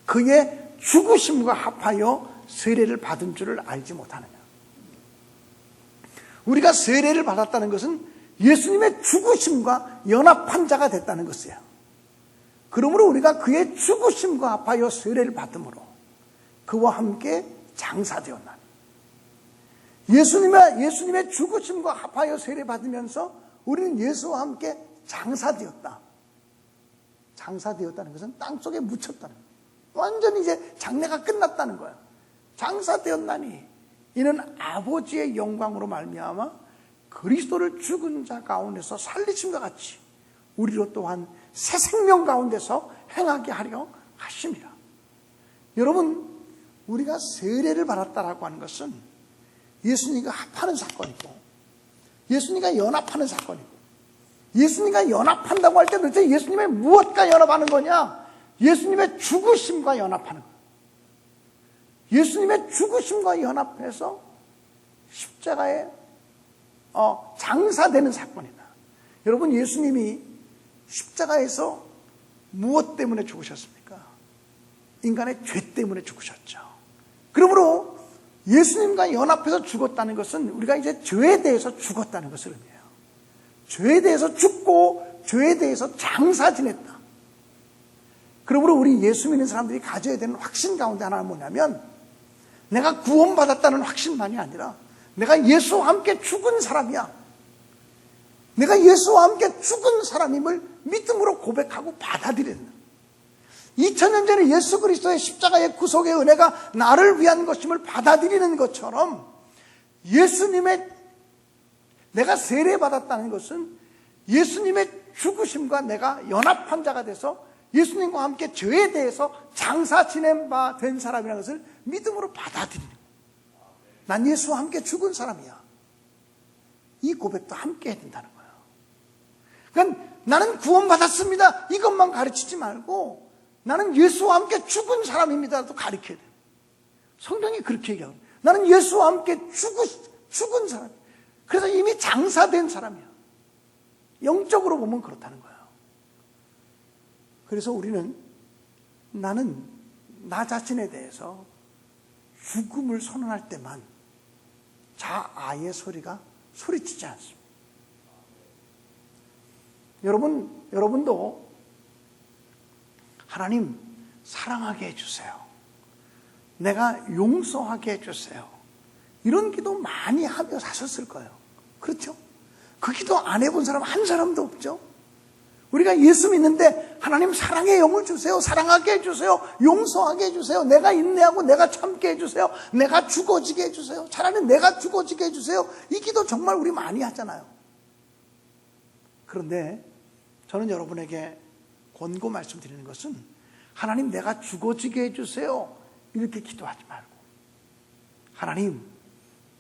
그의 죽으심과 합하여 세례를 받은 줄을 알지 못하느냐. 우리가 세례를 받았다는 것은 예수님의 죽으심과 연합한 자가 됐다는 것이에요. 그러므로 우리가 그의 죽으심과 합하여 세례를 받음으로 그와 함께 장사되었나니, 예수님의 죽으심과 합하여 세례 받으면서 우리는 예수와 함께 장사되었다. 장사되었다는 것은 땅속에 묻혔다는 거예요. 완전히 이제 장례가 끝났다는 거예요. 장사되었나니 이는 아버지의 영광으로 말미암아 그리스도를 죽은 자 가운데서 살리심과 같이 우리로 또한 새 생명 가운데서 행하게 하려 하심이라. 여러분, 우리가 세례를 받았다라고 하는 것은 예수님과 합하는 사건이고, 예수님과 연합하는 사건이고, 예수님과 연합한다고 할 때 도대체 예수님의 무엇과 연합하는 거냐? 예수님의 죽으심과 연합하는 거예요. 예수님의 죽으심과 연합해서 십자가에 장사되는 사건이다. 여러분, 예수님이 십자가에서 무엇 때문에 죽으셨습니까? 인간의 죄 때문에 죽으셨죠. 그러므로 예수님과 연합해서 죽었다는 것은 우리가 이제 죄에 대해서 죽었다는 것을 의미해요. 죄에 대해서 죽고 죄에 대해서 장사 지냈다. 그러므로 우리 예수 믿는 사람들이 가져야 되는 확신 가운데 하나는 뭐냐면, 내가 구원받았다는 확신만이 아니라 내가 예수와 함께 죽은 사람이야. 내가 예수와 함께 죽은 사람임을 믿음으로 고백하고 받아들이는, 2000년 전에 예수 그리스도의 십자가의 구속의 은혜가 나를 위한 것임을 받아들이는 것처럼, 예수님의, 내가 세례받았다는 것은 예수님의 죽으심과 내가 연합한 자가 돼서 예수님과 함께 죄에 대해서 장사 지낸 바 된 사람이라는 것을 믿음으로 받아들이는 거예요. 난 예수와 함께 죽은 사람이야. 이 고백도 함께 해야 된다는 거예요. 그러니까 나는 구원받았습니다, 이것만 가르치지 말고 나는 예수와 함께 죽은 사람입니다도 가르쳐야 돼요. 성경이 그렇게 얘기하고, 나는 예수와 함께 죽은 사람, 그래서 이미 장사된 사람이야. 영적으로 보면 그렇다는 거예요. 그래서 우리는, 나는 나 자신에 대해서 죽음을 선언할 때만 자아의 소리가 소리치지 않습니다. 여러분도 하나님 사랑하게 해주세요, 내가 용서하게 해주세요, 이런 기도 많이 하며 사셨을 거예요. 그렇죠? 그 기도 안 해본 사람 한 사람도 없죠? 우리가 예수 믿는데 하나님 사랑의 영을 주세요, 사랑하게 해주세요, 용서하게 해주세요, 내가 인내하고 내가 참게 해주세요, 내가 죽어지게 해주세요, 차라리 내가 죽어지게 해주세요, 이 기도 정말 우리 많이 하잖아요. 그런데 저는 여러분에게 권고 말씀드리는 것은, 하나님 내가 죽어지게 해주세요 이렇게 기도하지 말고, 하나님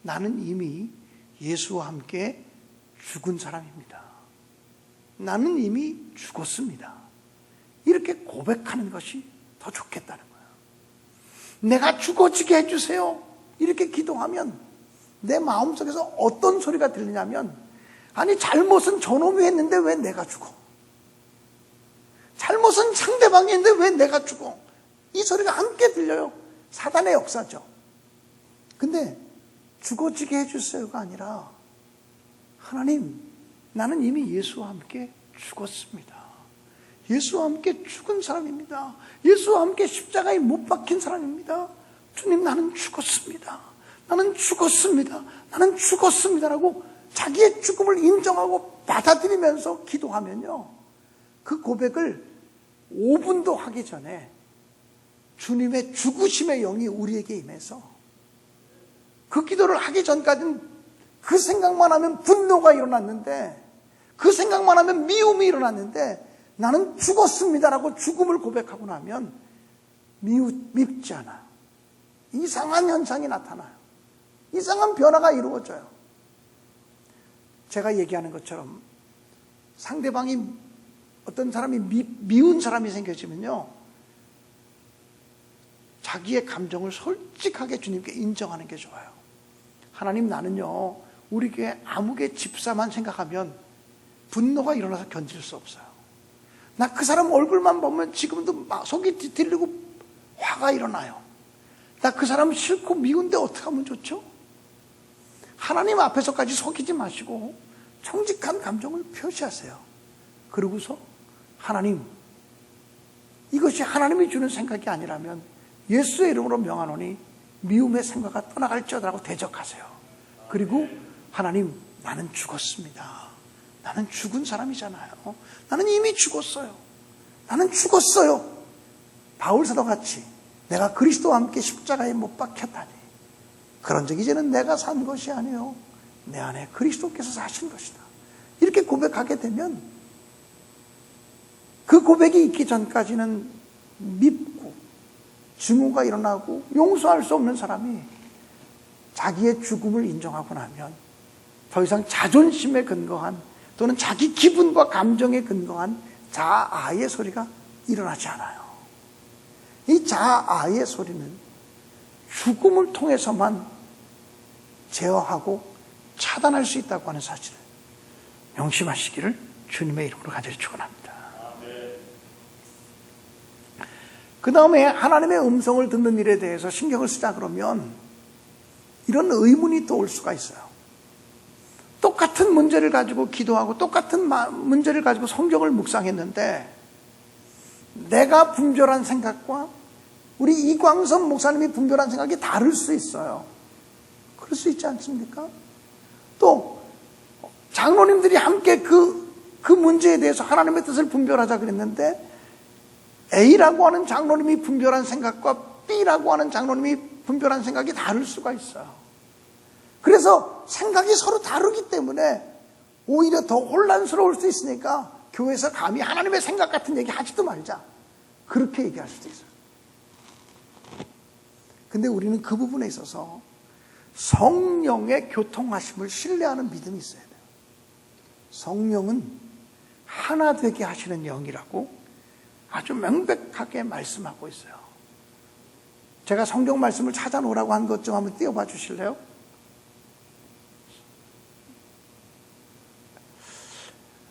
나는 이미 예수와 함께 죽은 사람입니다, 나는 이미 죽었습니다, 이렇게 고백하는 것이 더 좋겠다는 거예요. 내가 죽어지게 해주세요 이렇게 기도하면 내 마음속에서 어떤 소리가 들리냐면, 아니 잘못은 저놈이 했는데 왜 내가 죽어, 잘못은 상대방이 했는데 왜 내가 죽어, 이 소리가 함께 들려요. 사단의 역사죠. 근데 죽어지게 해주세요가 아니라, 하나님 나는 이미 예수와 함께 죽었습니다, 예수와 함께 죽은 사람입니다, 예수와 함께 십자가에 못 박힌 사람입니다, 주님 나는 죽었습니다, 나는 죽었습니다, 나는 죽었습니다라고 자기의 죽음을 인정하고 받아들이면서 기도하면요, 그 고백을 5분도 하기 전에 주님의 죽으심의 영이 우리에게 임해서, 그 기도를 하기 전까지는 그 생각만 하면 분노가 일어났는데, 그 생각만 하면 미움이 일어났는데, 나는 죽었습니다라고 죽음을 고백하고 나면 밉지 않아요. 이상한 현상이 나타나요. 이상한 변화가 이루어져요. 제가 얘기하는 것처럼 상대방이, 어떤 사람이 미운 사람이 생겨지면요, 자기의 감정을 솔직하게 주님께 인정하는 게 좋아요. 하나님 나는요, 우리 교회 아무개 집사만 생각하면 분노가 일어나서 견딜 수 없어요. 나 그 사람 얼굴만 보면 지금도 막 속이 뒤틀리고 화가 일어나요. 나 그 사람 싫고 미운데 어떻게 하면 좋죠? 하나님 앞에서까지 속이지 마시고 정직한 감정을 표시하세요. 그러고서 하나님, 이것이 하나님이 주는 생각이 아니라면 예수의 이름으로 명하노니 미움의 생각가 떠나갈지어다라고 대적하세요. 그리고 하나님 나는 죽었습니다, 나는 죽은 사람이잖아요, 나는 이미 죽었어요, 나는 죽었어요. 바울사도 같이 내가 그리스도와 함께 십자가에 못 박혔다니, 그런즉 이제는 내가 산 것이 아니요 내 안에 그리스도께서 사신 것이다, 이렇게 고백하게 되면, 그 고백이 있기 전까지는 밉고 증오가 일어나고 용서할 수 없는 사람이 자기의 죽음을 인정하고 나면 더 이상 자존심에 근거한, 또는 자기 기분과 감정에 근거한 자아의 소리가 일어나지 않아요. 이 자아의 소리는 죽음을 통해서만 제어하고 차단할 수 있다고 하는 사실을 명심하시기를 주님의 이름으로 간절히 축원합니다. 그 다음에 하나님의 음성을 듣는 일에 대해서 신경을 쓰자 그러면 이런 의문이 또 올 수가 있어요. 또 똑같은 문제를 가지고 기도하고 똑같은 문제를 가지고 성경을 묵상했는데 내가 분별한 생각과 우리 이광선 목사님이 분별한 생각이 다를 수 있어요. 그럴 수 있지 않습니까? 또 장로님들이 함께 그 문제에 대해서 하나님의 뜻을 분별하자 그랬는데 A라고 하는 장로님이 분별한 생각과 B라고 하는 장로님이 분별한 생각이 다를 수가 있어요. 그래서 생각이 서로 다르기 때문에 오히려 더 혼란스러울 수 있으니까 교회에서 감히 하나님의 생각 같은 얘기 하지도 말자, 그렇게 얘기할 수도 있어요. 근데 우리는 그 부분에 있어서 성령의 교통하심을 신뢰하는 믿음이 있어야 돼요. 성령은 하나 되게 하시는 영이라고 아주 명백하게 말씀하고 있어요. 제가 성경 말씀을 찾아놓으라고 한 것 좀 한번 띄워봐 주실래요?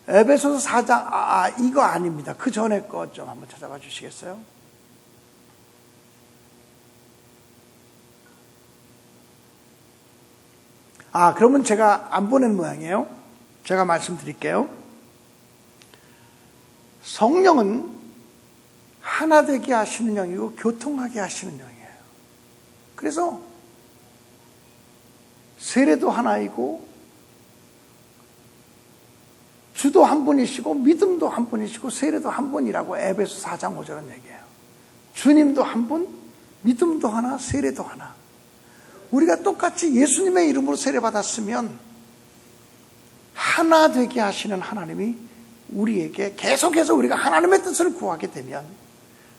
에베소서 4장, 이거 아닙니다. 그 전에 거 좀 한번 찾아봐 주시겠어요? 그러면 제가 안 보낸 모양이에요. 제가 말씀드릴게요. 성령은 하나 되게 하시는 영이고 교통하게 하시는 영이에요. 그래서 세례도 하나이고 주도 한 분이시고 믿음도 한 분이시고 세례도 한 분이라고 에베소 4장 5절은 얘기해요. 주님도 한 분, 믿음도 하나, 세례도 하나. 우리가 똑같이 예수님의 이름으로 세례받았으면 하나 되게 하시는 하나님이 우리에게 계속해서 우리가 하나님의 뜻을 구하게 되면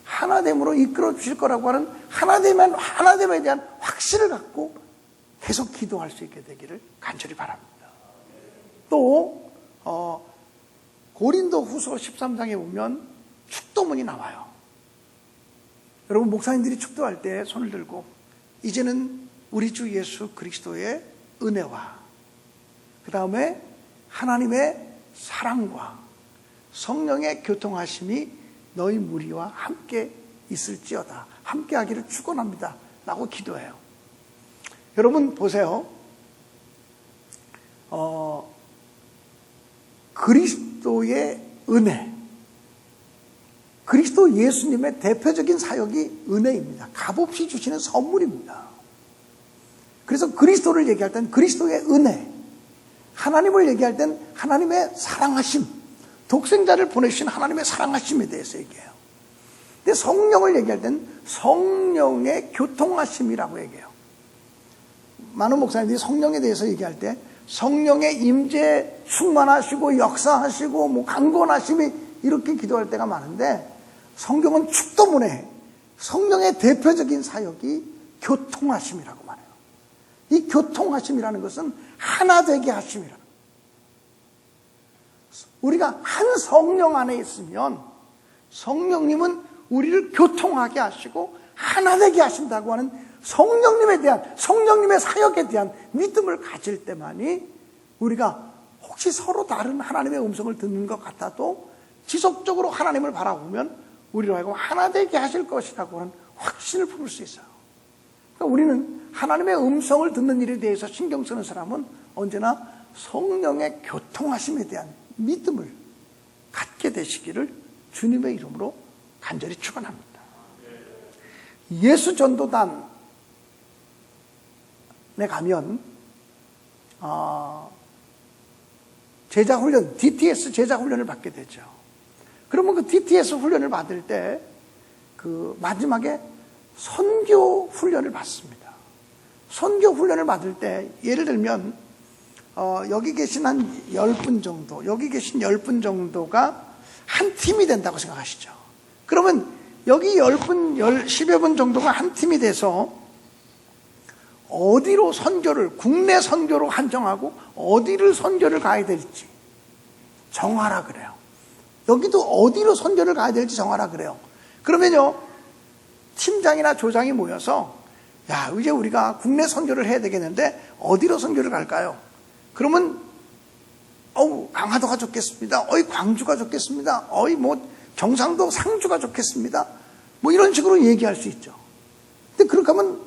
하나됨으로 이끌어 주실 거라고 하는 하나됨에 대한 확신을 갖고 계속 기도할 수 있게 되기를 간절히 바랍니다. 또 고린도 후서 13장에 보면 축도문이 나와요. 여러분 목사님들이 축도할 때 손을 들고 이제는 우리 주 예수 그리스도의 은혜와 그 다음에 하나님의 사랑과 성령의 교통하심이 너희 무리와 함께 있을지어다. 함께 하기를 축원합니다 라고 기도해요. 여러분 보세요. 그리스도의 은혜, 그리스도 예수님의 대표적인 사역이 은혜입니다. 값없이 주시는 선물입니다. 그래서 그리스도를 얘기할 땐 그리스도의 은혜, 하나님을 얘기할 땐 하나님의 사랑하심, 독생자를 보내주신 하나님의 사랑하심에 대해서 얘기해요. 근데 성령을 얘기할 땐 성령의 교통하심이라고 얘기해요. 많은 목사님들이 성령에 대해서 얘기할 때 성령의 임재 충만하시고 역사하시고 강건하심이 이렇게 기도할 때가 많은데 성경은 축도문에 성령의 대표적인 사역이 교통하심이라고 말해요. 이 교통하심이라는 것은 하나 되게 하심이라는 거예요. 우리가 한 성령 안에 있으면 성령님은 우리를 교통하게 하시고 하나 되게 하신다고 하는 성령님에 대한, 성령님의 사역에 대한 믿음을 가질 때만이 우리가 혹시 서로 다른 하나님의 음성을 듣는 것 같아도 지속적으로 하나님을 바라보면 우리로 하여금 하나 되게 하실 것이라고 하는 확신을 품을 수 있어요. 그러니까 우리는 하나님의 음성을 듣는 일에 대해서 신경 쓰는 사람은 언제나 성령의 교통하심에 대한 믿음을 갖게 되시기를 주님의 이름으로 간절히 축원합니다. 예수 전도단에 가면 제자 훈련, DTS 제자 훈련을 받게 되죠. 그러면 그 DTS 훈련을 받을 때 그 마지막에 선교 훈련을 받습니다. 선교 훈련을 받을 때 예를 들면 여기 계신 한 10분 정도, 여기 계신 10분 정도가 한 팀이 된다고 생각하시죠. 그러면 여기 10여 분 정도가 한 팀이 돼서 어디로 선교를, 국내 선교로 한정하고 어디를 선교를 가야 될지 정하라 그래요. 여기도 어디로 선교를 가야 될지 정하라 그래요. 그러면요, 팀장이나 조장이 모여서 야, 이제 우리가 국내 선교를 해야 되겠는데 어디로 선교를 갈까요? 그러면 강화도가 좋겠습니다. 광주가 좋겠습니다. 경상도 상주가 좋겠습니다. 이런 식으로 얘기할 수 있죠. 근데 그렇게 하면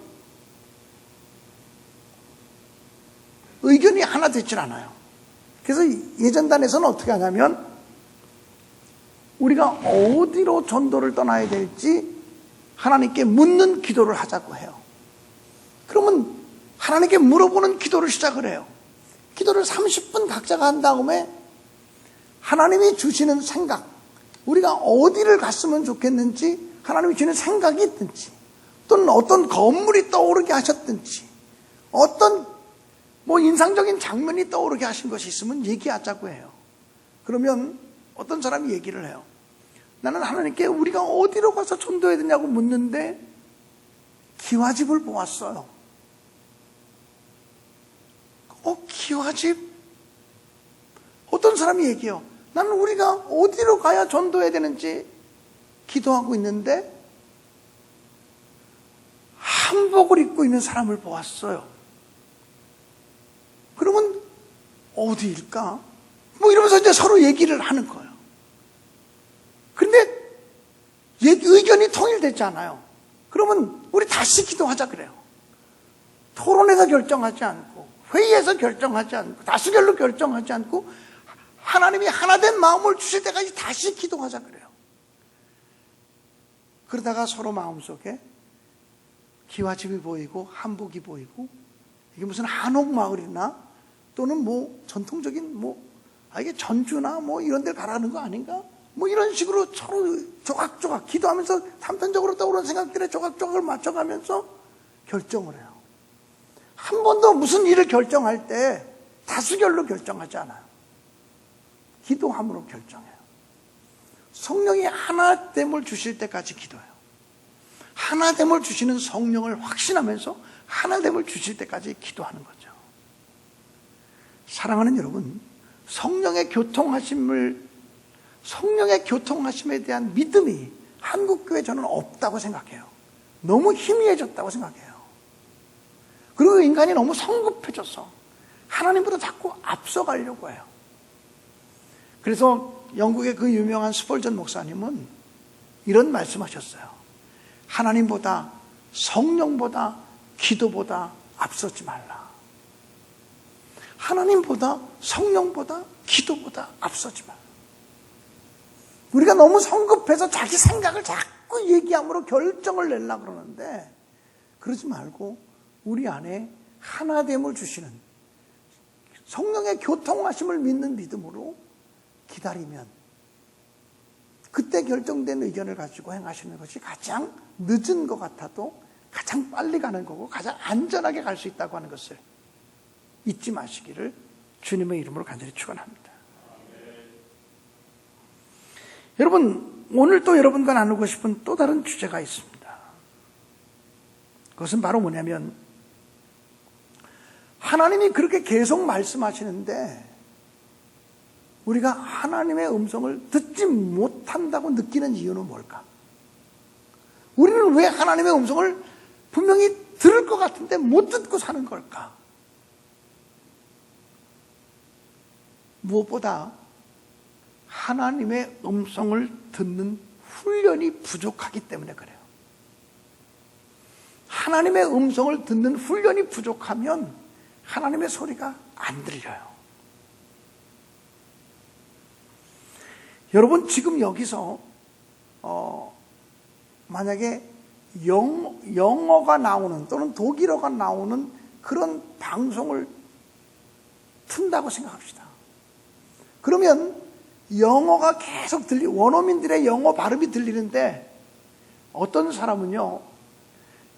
의견이 하나 되질 않아요. 그래서 예전단에서는 어떻게 하냐면 우리가 어디로 전도를 떠나야 될지 하나님께 묻는 기도를 하자고 해요. 그러면 하나님께 물어보는 기도를 시작을 해요. 기도를 30분 각자가 한 다음에 하나님이 주시는 생각, 우리가 어디를 갔으면 좋겠는지 하나님이 주는 생각이 있든지 또는 어떤 건물이 떠오르게 하셨든지 어떤 인상적인 장면이 떠오르게 하신 것이 있으면 얘기하자고 해요. 그러면 어떤 사람이 얘기를 해요. 나는 하나님께 우리가 어디로 가서 전도해야 되냐고 묻는데 기와집을 보았어요. 기와집? 어떤 사람이 얘기해요. 나는 우리가 어디로 가야 전도해야 되는지 기도하고 있는데 한복을 입고 있는 사람을 보았어요. 그러면 어디일까? 이러면서 이제 서로 얘기를 하는 거예요. 근데 의견이 통일되지 않아요. 그러면 우리 다시 기도하자 그래요. 토론에서 결정하지 않고 회의에서 결정하지 않고 다수결로 결정하지 않고 하나님이 하나된 마음을 주실 때까지 다시 기도하자 그래요. 그러다가 서로 마음속에 기와집이 보이고 한복이 보이고 이게 무슨 한옥마을이나 또는 전통적인 이게 전주나 이런 데 가라는 거 아닌가? 이런 식으로 서로 조각조각 기도하면서 단편적으로 떠오르는 생각들에 조각조각을 맞춰가면서 결정을 해요. 한 번도 무슨 일을 결정할 때 다수결로 결정하지 않아요. 기도함으로 결정해요. 성령이 하나됨을 주실 때까지 기도해요. 하나됨을 주시는 성령을 확신하면서 하나됨을 주실 때까지 기도하는 거죠. 사랑하는 여러분, 성령의 교통하심에 대한 믿음이 한국교회에 저는 없다고 생각해요. 너무 희미해졌다고 생각해요. 그리고 인간이 너무 성급해져서 하나님보다 자꾸 앞서가려고 해요. 그래서 영국의 그 유명한 스펄전 목사님은 이런 말씀하셨어요. 하나님보다 성령보다 기도보다 앞서지 말라. 하나님보다 성령보다 기도보다 앞서지 말라. 우리가 너무 성급해서 자기 생각을 자꾸 얘기함으로 결정을 내려고 그러는데 그러지 말고 우리 안에 하나됨을 주시는 성령의 교통하심을 믿는 믿음으로 기다리면 그때 결정된 의견을 가지고 행하시는 것이 가장 늦은 것 같아도 가장 빨리 가는 거고 가장 안전하게 갈 수 있다고 하는 것을 잊지 마시기를 주님의 이름으로 간절히 축원합니다. 여러분, 오늘 또 여러분과 나누고 싶은 또 다른 주제가 있습니다. 그것은 바로 뭐냐면 하나님이 그렇게 계속 말씀하시는데 우리가 하나님의 음성을 듣지 못한다고 느끼는 이유는 뭘까? 우리는 왜 하나님의 음성을 분명히 들을 것 같은데 못 듣고 사는 걸까? 무엇보다 하나님의 음성을 듣는 훈련이 부족하기 때문에 그래요. 하나님의 음성을 듣는 훈련이 부족하면 하나님의 소리가 안 들려요. 여러분, 지금 여기서 만약에 영어가 나오는 또는 독일어가 나오는 그런 방송을 튼다고 생각합시다. 그러면 영어가 계속 원어민들의 영어 발음이 들리는데 어떤 사람은요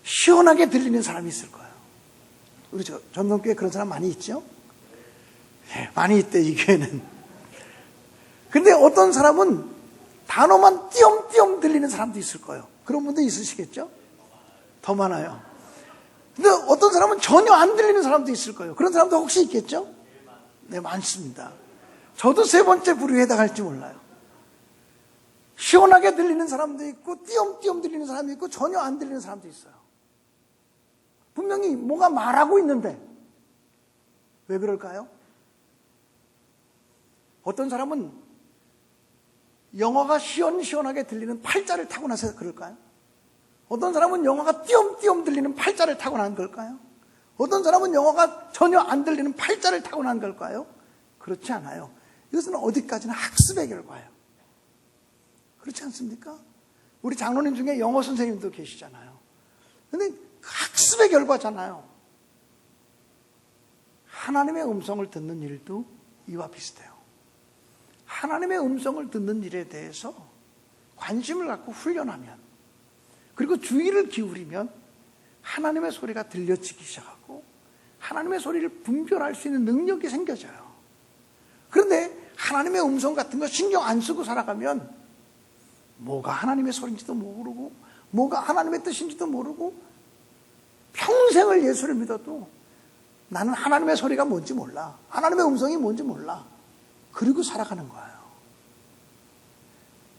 시원하게 들리는 사람이 있을 거예요. 우리 전동교회 그런 사람 많이 있죠? 네, 많이 있대 이 교회는. 근데 어떤 사람은 단어만 띄엄띄엄 들리는 사람도 있을 거예요. 그런 분도 있으시겠죠? 더 많아요. 근데 어떤 사람은 전혀 안 들리는 사람도 있을 거예요. 그런 사람도 혹시 있겠죠? 네, 많습니다. 저도 세 번째 부류에 해당할지 몰라요. 시원하게 들리는 사람도 있고 띄엄띄엄 들리는 사람도 있고 전혀 안 들리는 사람도 있어요. 분명히 뭐가 말하고 있는데 왜 그럴까요? 어떤 사람은 영어가 시원시원하게 들리는 팔자를 타고나서 그럴까요? 어떤 사람은 영어가 띄엄띄엄 들리는 팔자를 타고난 걸까요? 어떤 사람은 영어가 전혀 안 들리는 팔자를 타고난 걸까요? 그렇지 않아요. 이것은 어디까지나 학습의 결과예요. 그렇지 않습니까? 우리 장로님 중에 영어 선생님도 계시잖아요. 근데 학습의 결과잖아요. 하나님의 음성을 듣는 일도 이와 비슷해요. 하나님의 음성을 듣는 일에 대해서 관심을 갖고 훈련하면, 그리고 주의를 기울이면 하나님의 소리가 들려지기 시작하고 하나님의 소리를 분별할 수 있는 능력이 생겨져요. 그런데 하나님의 음성 같은 거 신경 안 쓰고 살아가면 뭐가 하나님의 소리인지도 모르고 뭐가 하나님의 뜻인지도 모르고 평생을 예수를 믿어도 나는 하나님의 소리가 뭔지 몰라. 하나님의 음성이 뭔지 몰라. 그리고 살아가는 거예요.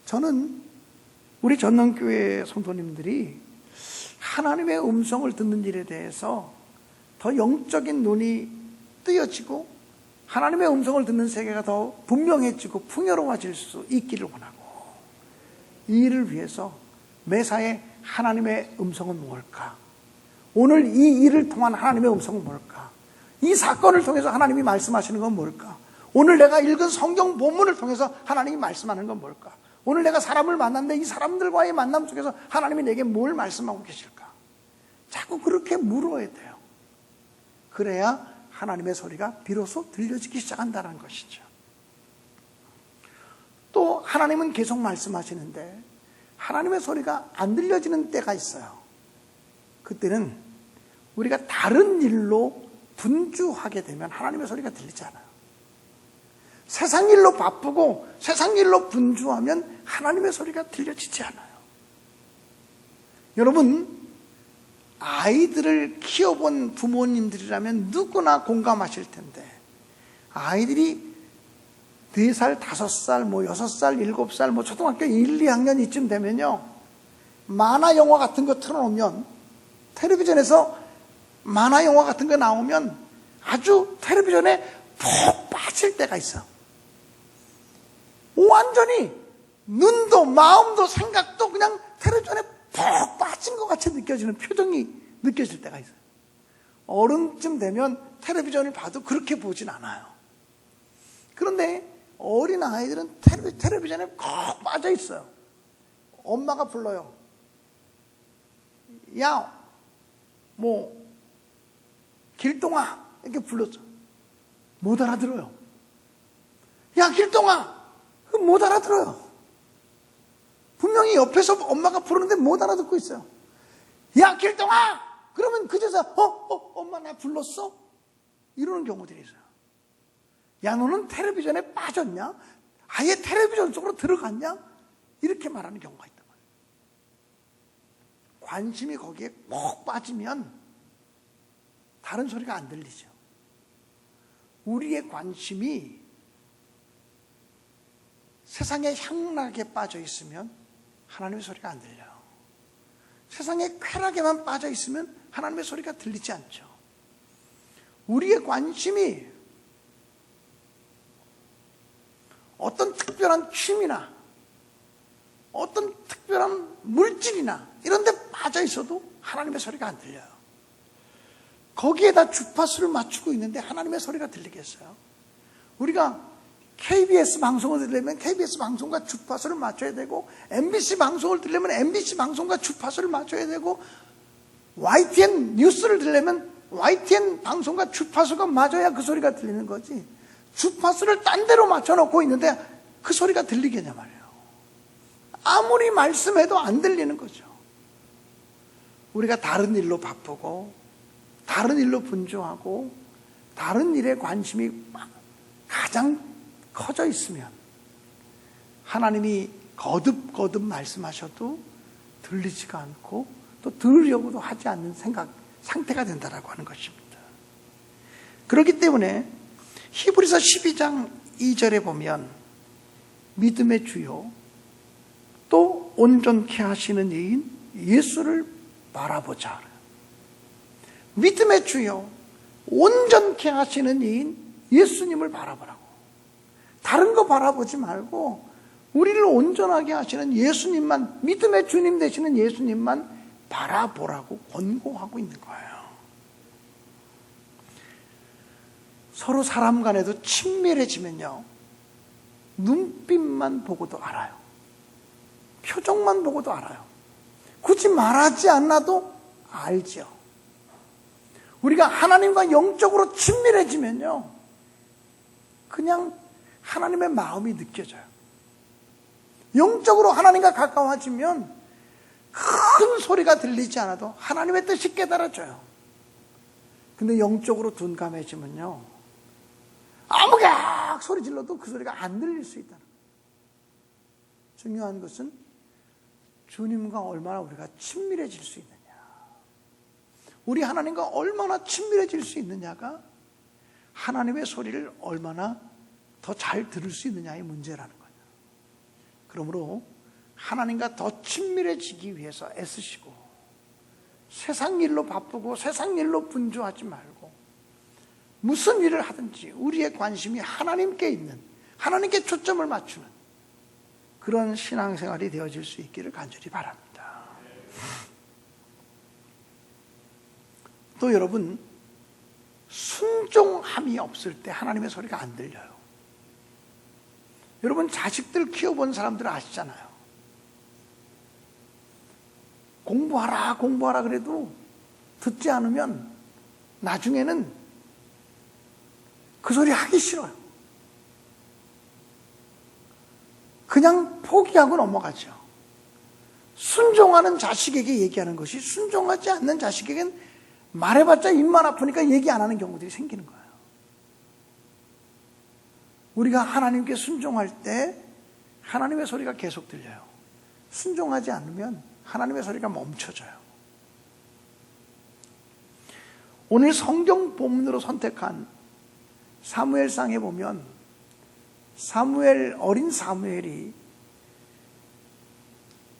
저는 우리 전능교회 성도님들이 하나님의 음성을 듣는 일에 대해서 더 영적인 눈이 뜨여지고 하나님의 음성을 듣는 세계가 더 분명해지고 풍요로워질 수 있기를 원하고, 이 일을 위해서 매사에 하나님의 음성은 뭘까? 오늘 이 일을 통한 하나님의 음성은 뭘까? 이 사건을 통해서 하나님이 말씀하시는 건 뭘까? 오늘 내가 읽은 성경 본문을 통해서 하나님이 말씀하는 건 뭘까? 오늘 내가 사람을 만났는데 이 사람들과의 만남 속에서 하나님이 내게 뭘 말씀하고 계실까? 자꾸 그렇게 물어야 돼요. 그래야 하나님의 소리가 비로소 들려지기 시작한다는 것이죠. 또 하나님은 계속 말씀하시는데 하나님의 소리가 안 들려지는 때가 있어요. 그때는 우리가 다른 일로 분주하게 되면 하나님의 소리가 들리지 않아요. 세상 일로 바쁘고 세상 일로 분주하면 하나님의 소리가 들려지지 않아요. 여러분, 아이들을 키워본 부모님들이라면 누구나 공감하실 텐데, 아이들이 4살, 5살, 6살, 7살, 초등학교 1, 2학년 이쯤 되면요, 만화 영화 같은 거 틀어놓으면, 텔레비전에서 만화 영화 같은 거 나오면 아주 텔레비전에 푹 빠질 때가 있어. 완전히 눈도 마음도 생각도 그냥 텔레비전에 푹 빠진 것 같이 느껴지는 표정이 느껴질 때가 있어요. 어른쯤 되면 텔레비전을 봐도 그렇게 보진 않아요. 그런데 어린 아이들은 텔레비전에 꼭 빠져 있어요. 엄마가 불러요. 야, 길동아, 이렇게 불렀죠. 못 알아들어요. 야, 길동아, 못 알아들어요. 분명히 옆에서 엄마가 부르는데 못 알아듣고 있어요. 야, 길동아! 그러면 그제서 엄마 나 불렀어? 이러는 경우들이 있어요. 야, 너는 텔레비전에 빠졌냐? 아예 텔레비전 속으로 들어갔냐? 이렇게 말하는 경우가 있단 말이에요. 관심이 거기에 꼭 빠지면 다른 소리가 안 들리죠. 우리의 관심이 세상의 향락에 빠져 있으면 하나님의 소리가 안 들려요. 세상의 쾌락에만 빠져 있으면 하나님의 소리가 들리지 않죠. 우리의 관심이 어떤 특별한 취미나 어떤 특별한 물질이나 이런 데 빠져 있어도 하나님의 소리가 안 들려요. 거기에다 주파수를 맞추고 있는데 하나님의 소리가 들리겠어요? 우리가 KBS 방송을 들으려면 KBS 방송과 주파수를 맞춰야 되고, MBC 방송을 들으려면 MBC 방송과 주파수를 맞춰야 되고, YTN 뉴스를 들으려면 YTN 방송과 주파수가 맞아야 그 소리가 들리는 거지, 주파수를 딴 데로 맞춰놓고 있는데 그 소리가 들리겠냐 말이에요. 아무리 말씀해도 안 들리는 거죠. 우리가 다른 일로 바쁘고 다른 일로 분주하고 다른 일에 관심이 가장 커져 있으면 하나님이 거듭거듭 말씀하셔도 들리지가 않고 또 들으려고도 하지 않는 상태가 된다라고 하는 것입니다. 그렇기 때문에 히브리서 12장 2절에 보면 믿음의 주요 또 온전케 하시는 이인 예수를 바라보자. 믿음의 주요 온전케 하시는 이인 예수님을 바라보라고. 다른 거 바라보지 말고 우리를 온전하게 하시는 예수님만, 믿음의 주님 되시는 예수님만 바라보라고 권고하고 있는 거예요. 서로 사람 간에도 친밀해지면요, 눈빛만 보고도 알아요. 표정만 보고도 알아요. 굳이 말하지 않아도 알죠. 우리가 하나님과 영적으로 친밀해지면요, 그냥 하나님의 마음이 느껴져요. 영적으로 하나님과 가까워지면 큰 소리가 들리지 않아도 하나님의 뜻이 깨달아져요. 근데 영적으로 둔감해지면요, 아무개 소리 질러도 그 소리가 안 들릴 수 있다는 거예요. 중요한 것은 주님과 얼마나 우리가 친밀해질 수 있느냐, 우리 하나님과 얼마나 친밀해질 수 있느냐가 하나님의 소리를 얼마나 더 잘 들을 수 있느냐의 문제라는 거예요. 그러므로 하나님과 더 친밀해지기 위해서 애쓰시고, 세상 일로 바쁘고 세상 일로 분주하지 말고, 무슨 일을 하든지 우리의 관심이 하나님께 있는, 하나님께 초점을 맞추는 그런 신앙생활이 되어질 수 있기를 간절히 바랍니다. 또 여러분, 순종함이 없을 때 하나님의 소리가 안 들려요. 여러분, 자식들 키워본 사람들은 아시잖아요. 공부하라 공부하라 그래도 듣지 않으면 나중에는 그 소리 하기 싫어요. 그냥 포기하고 넘어가죠. 순종하는 자식에게 얘기하는 것이 순종하지 않는 자식에겐 말해봤자 입만 아프니까 얘기 안 하는 경우들이 생기는 거예요. 우리가 하나님께 순종할 때 하나님의 소리가 계속 들려요. 순종하지 않으면 하나님의 소리가 멈춰져요. 오늘 성경 본문으로 선택한 사무엘상에 보면 어린 사무엘이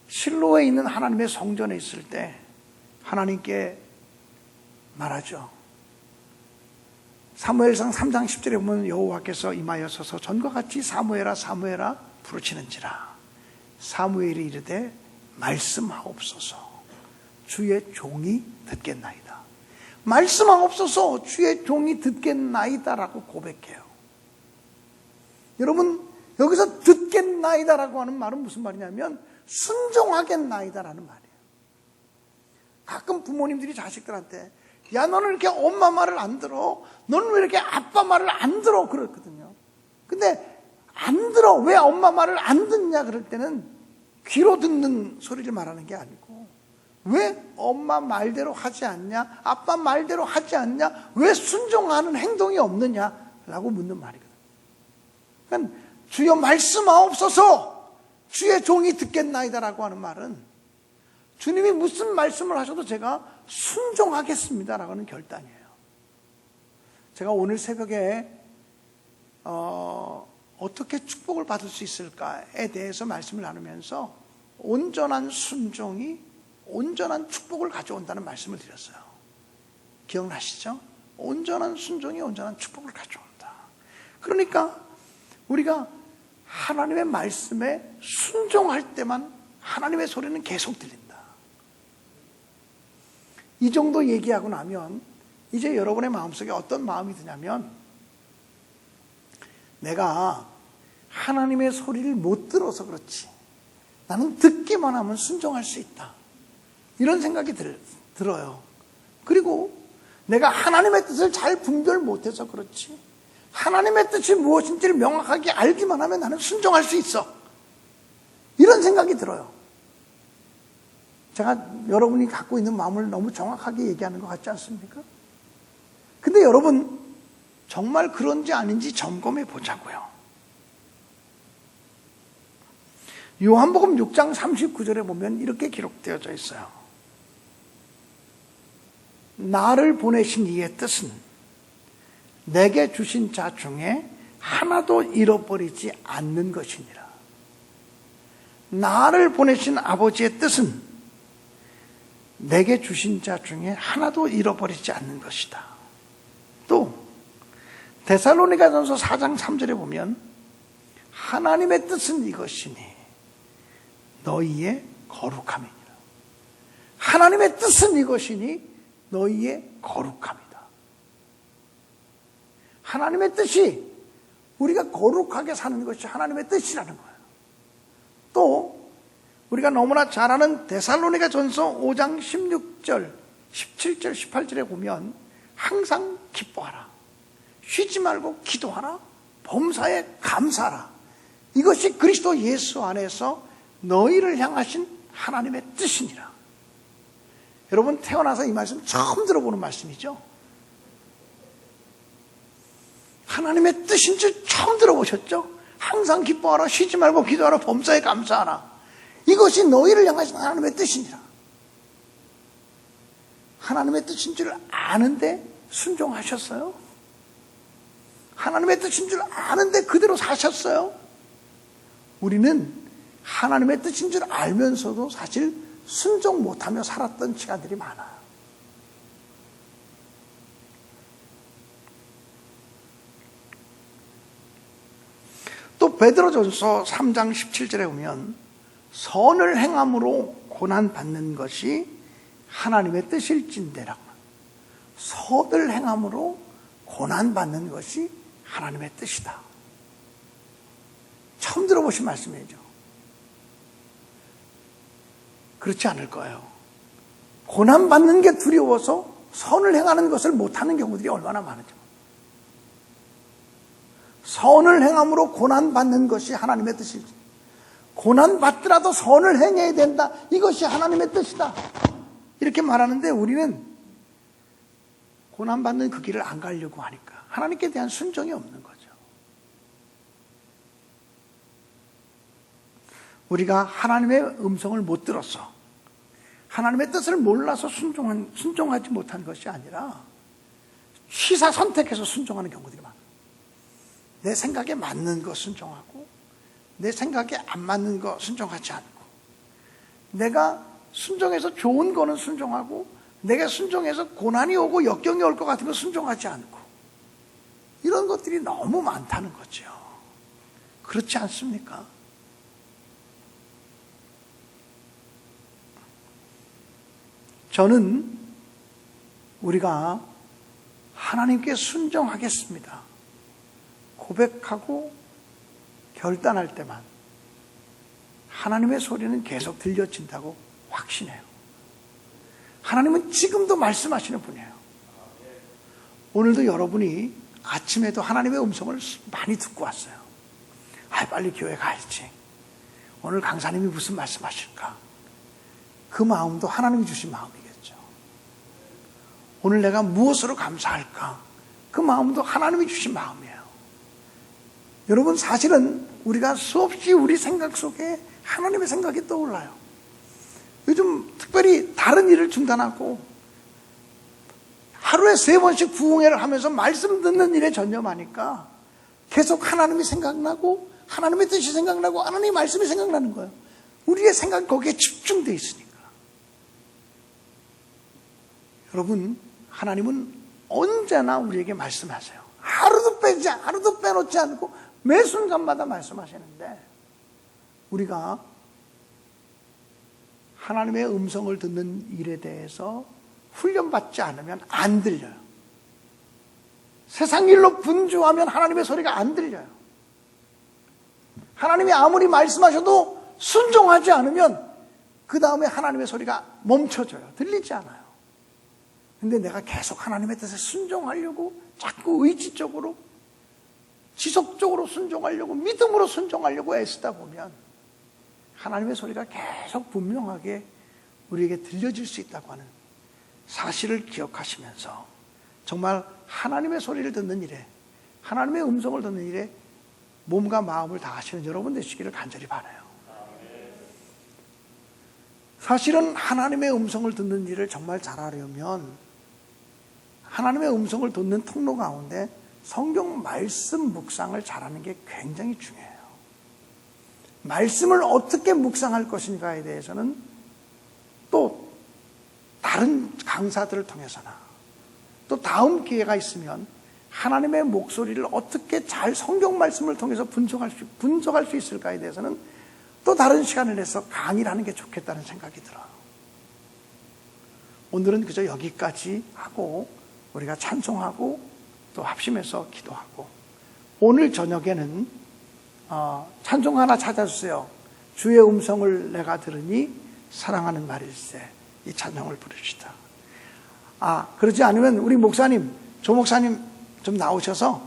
실로에 있는 하나님의 성전에 있을 때 하나님께 말하죠. 사무엘상 3장 10절에 보면 여호와께서 임하여서서 전과 같이 사무엘아 사무엘아 부르시는지라. 사무엘이 이르되 말씀하옵소서, 주의 종이 듣겠나이다. 말씀하옵소서, 주의 종이 듣겠나이다라고 고백해요. 여러분, 여기서 듣겠나이다라고 하는 말은 무슨 말이냐면 순종하겠나이다라는 말이에요. 가끔 부모님들이 자식들한테 야, 너는 이렇게 엄마 말을 안 들어, 너는 왜 이렇게 아빠 말을 안 들어, 그랬거든요. 근데 안 들어, 왜 엄마 말을 안 듣냐 그럴 때는 귀로 듣는 소리를 말하는 게 아니고, 왜 엄마 말대로 하지 않냐, 아빠 말대로 하지 않냐, 왜 순종하는 행동이 없느냐라고 묻는 말이거든요. 그러니까 주여 말씀하옵소서, 주의 종이 듣겠나이다라고 하는 말은 주님이 무슨 말씀을 하셔도 제가 순종하겠습니다라고 하는 결단이에요. 제가 오늘 새벽에 어떻게 축복을 받을 수 있을까에 대해서 말씀을 나누면서 온전한 순종이 온전한 축복을 가져온다는 말씀을 드렸어요. 기억나시죠? 온전한 순종이 온전한 축복을 가져온다. 그러니까 우리가 하나님의 말씀에 순종할 때만 하나님의 소리는 계속 들린다. 이 정도 얘기하고 나면 이제 여러분의 마음속에 어떤 마음이 드냐면, 내가 하나님의 소리를 못 들어서 그렇지 나는 듣기만 하면 순종할 수 있다, 이런 생각이 들어요. 그리고 내가 하나님의 뜻을 잘 분별 못해서 그렇지 하나님의 뜻이 무엇인지를 명확하게 알기만 하면 나는 순종할 수 있어, 이런 생각이 들어요. 제가 여러분이 갖고 있는 마음을 너무 정확하게 얘기하는 것 같지 않습니까? 근데 여러분, 정말 그런지 아닌지 점검해 보자고요. 요한복음 6장 39절에 보면 이렇게 기록되어져 있어요. 나를 보내신 이의 뜻은 내게 주신 자 중에 하나도 잃어버리지 않는 것이니라. 나를 보내신 아버지의 뜻은 내게 주신 자 중에 하나도 잃어버리지 않는 것이다. 또 데살로니가전서 4장 3절에 보면 하나님의 뜻은 이것이니 너희의 거룩함이니라. 하나님의 뜻은 이것이니 너희의 거룩함이다. 하나님의 뜻이 우리가 거룩하게 사는 것이 하나님의 뜻이라는 거예요. 또 우리가 너무나 잘 아는 데살로니가 전서 5장 16절, 17절, 18절에 보면 항상 기뻐하라. 쉬지 말고 기도하라. 범사에 감사하라. 이것이 그리스도 예수 안에서 너희를 향하신 하나님의 뜻이니라. 여러분 태어나서 이 말씀 처음 들어보는 말씀이죠. 하나님의 뜻인 줄 처음 들어보셨죠? 항상 기뻐하라. 쉬지 말고 기도하라. 범사에 감사하라. 이것이 너희를 향하신 하나님의 뜻이니라. 하나님의 뜻인 줄 아는데 순종하셨어요? 하나님의 뜻인 줄 아는데 그대로 사셨어요? 우리는 하나님의 뜻인 줄 알면서도 사실 순종 못하며 살았던 시간들이 많아요. 또 베드로전서 3장 17절에 보면 선을 행함으로 고난받는 것이 하나님의 뜻일진대라고. 선을 행함으로 고난받는 것이 하나님의 뜻이다. 처음 들어보신 말씀이죠. 그렇지 않을 거예요. 고난받는 게 두려워서 선을 행하는 것을 못하는 경우들이 얼마나 많은지. 선을 행함으로 고난받는 것이 하나님의 뜻이지. 고난받더라도 선을 행해야 된다. 이것이 하나님의 뜻이다. 이렇게 말하는데 우리는 고난받는 그 길을 안 가려고 하니까 하나님께 대한 순종이 없는 거죠. 우리가 하나님의 음성을 못 들어서 하나님의 뜻을 몰라서 순종하지 못한 것이 아니라 취사 선택해서 순종하는 경우들이 많아요. 내 생각에 맞는 거 순종하고 내 생각에 안 맞는 거 순종하지 않고 내가 순종해서 좋은 거는 순종하고 내가 순종해서 고난이 오고 역경이 올 것 같으면 순종하지 않고 이런 것들이 너무 많다는 거죠. 그렇지 않습니까? 저는 우리가 하나님께 순종하겠습니다 고백하고 결단할 때만 하나님의 소리는 계속 들려진다고 확신해요. 하나님은 지금도 말씀하시는 분이에요. 오늘도 여러분이 아침에도 하나님의 음성을 많이 듣고 왔어요. 빨리 교회 가야지. 오늘 강사님이 무슨 말씀하실까? 그 마음도 하나님이 주신 마음이겠죠. 오늘 내가 무엇으로 감사할까? 그 마음도 하나님이 주신 마음이에요. 여러분 사실은 우리가 수없이 우리 생각 속에 하나님의 생각이 떠올라요. 요즘 특별히 다른 일을 중단하고 하루에 3번씩 부흥회를 하면서 말씀 듣는 일에 전념하니까 계속 하나님이 생각나고 하나님의 뜻이 생각나고 하나님의 말씀이 생각나는 거예요. 우리의 생각이 거기에 집중되어 있으니까. 여러분 하나님은 언제나 우리에게 말씀하세요. 하루도 빼놓지 않고 매 순간마다 말씀하시는데 우리가 하나님의 음성을 듣는 일에 대해서 훈련받지 않으면 안 들려요. 세상 일로 분주하면 하나님의 소리가 안 들려요. 하나님이 아무리 말씀하셔도 순종하지 않으면 그 다음에 하나님의 소리가 멈춰져요. 들리지 않아요. 근데 내가 계속 하나님의 뜻에 순종하려고 자꾸 의지적으로 지속적으로 순종하려고 믿음으로 순종하려고 애쓰다 보면 하나님의 소리가 계속 분명하게 우리에게 들려질 수 있다고 하는 사실을 기억하시면서 정말 하나님의 소리를 듣는 일에 하나님의 음성을 듣는 일에 몸과 마음을 다하시는 여러분 되시기를 간절히 바라요. 사실은 하나님의 음성을 듣는 일을 정말 잘하려면 하나님의 음성을 듣는 통로 가운데 성경 말씀 묵상을 잘하는 게 굉장히 중요해요. 말씀을 어떻게 묵상할 것인가에 대해서는 또 다른 강사들을 통해서나 또 다음 기회가 있으면 하나님의 목소리를 어떻게 잘 성경 말씀을 통해서 분석할 수 있을까에 대해서는 또 다른 시간을 내서 강의를 하는 게 좋겠다는 생각이 들어요. 오늘은 그저 여기까지 하고 우리가 찬송하고 또 합심해서 기도하고, 오늘 저녁에는 찬송 하나 찾아주세요. 주의 음성을 내가 들으니 사랑하는 말일세. 이 찬송을 부릅시다. 그러지 않으면 우리 목사님, 조 목사님 좀 나오셔서,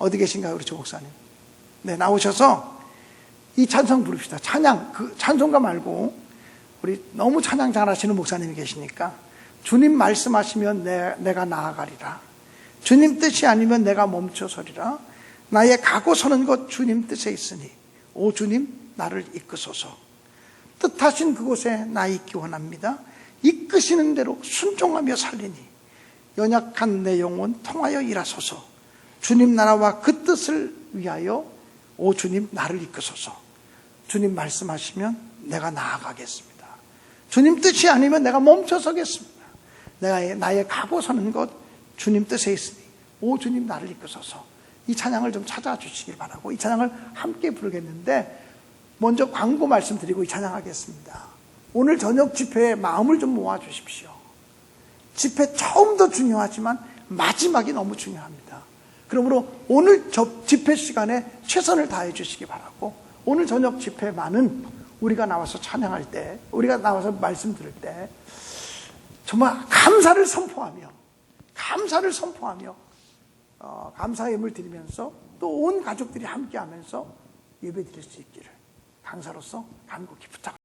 어디 계신가요, 우리 조 목사님? 네, 나오셔서 이 찬송 부릅시다. 찬양, 찬송가 말고, 우리 너무 찬양 잘하시는 목사님이 계시니까, 주님 말씀하시면 내가 나아가리라. 주님 뜻이 아니면 내가 멈춰서리라. 나의 가고 서는 것 주님 뜻에 있으니, 오 주님 나를 이끄소서. 뜻하신 그곳에 나 있기 원합니다. 이끄시는 대로 순종하며 살리니 연약한 내 영혼 통하여 일하소서. 주님 나라와 그 뜻을 위하여 오 주님 나를 이끄소서. 주님 말씀하시면 내가 나아가겠습니다. 주님 뜻이 아니면 내가 멈춰서겠습니다. 나의 가고 서는 것 주님 뜻에 있으니 오 주님 나를 이끄소서. 이 찬양을 좀 찾아주시길 바라고, 이 찬양을 함께 부르겠는데, 먼저 광고 말씀드리고 이 찬양하겠습니다. 오늘 저녁 집회에 마음을 좀 모아주십시오. 집회 처음도 중요하지만 마지막이 너무 중요합니다. 그러므로 오늘 집회 시간에 최선을 다해 주시기 바라고, 오늘 저녁 집회만은 우리가 나와서 찬양할 때, 우리가 나와서 말씀 들을 때 정말 감사를 선포하며 감사의 예물 드리면서 또 온 가족들이 함께하면서 예배 드릴 수 있기를 강사로서 간곡히 부탁합니다.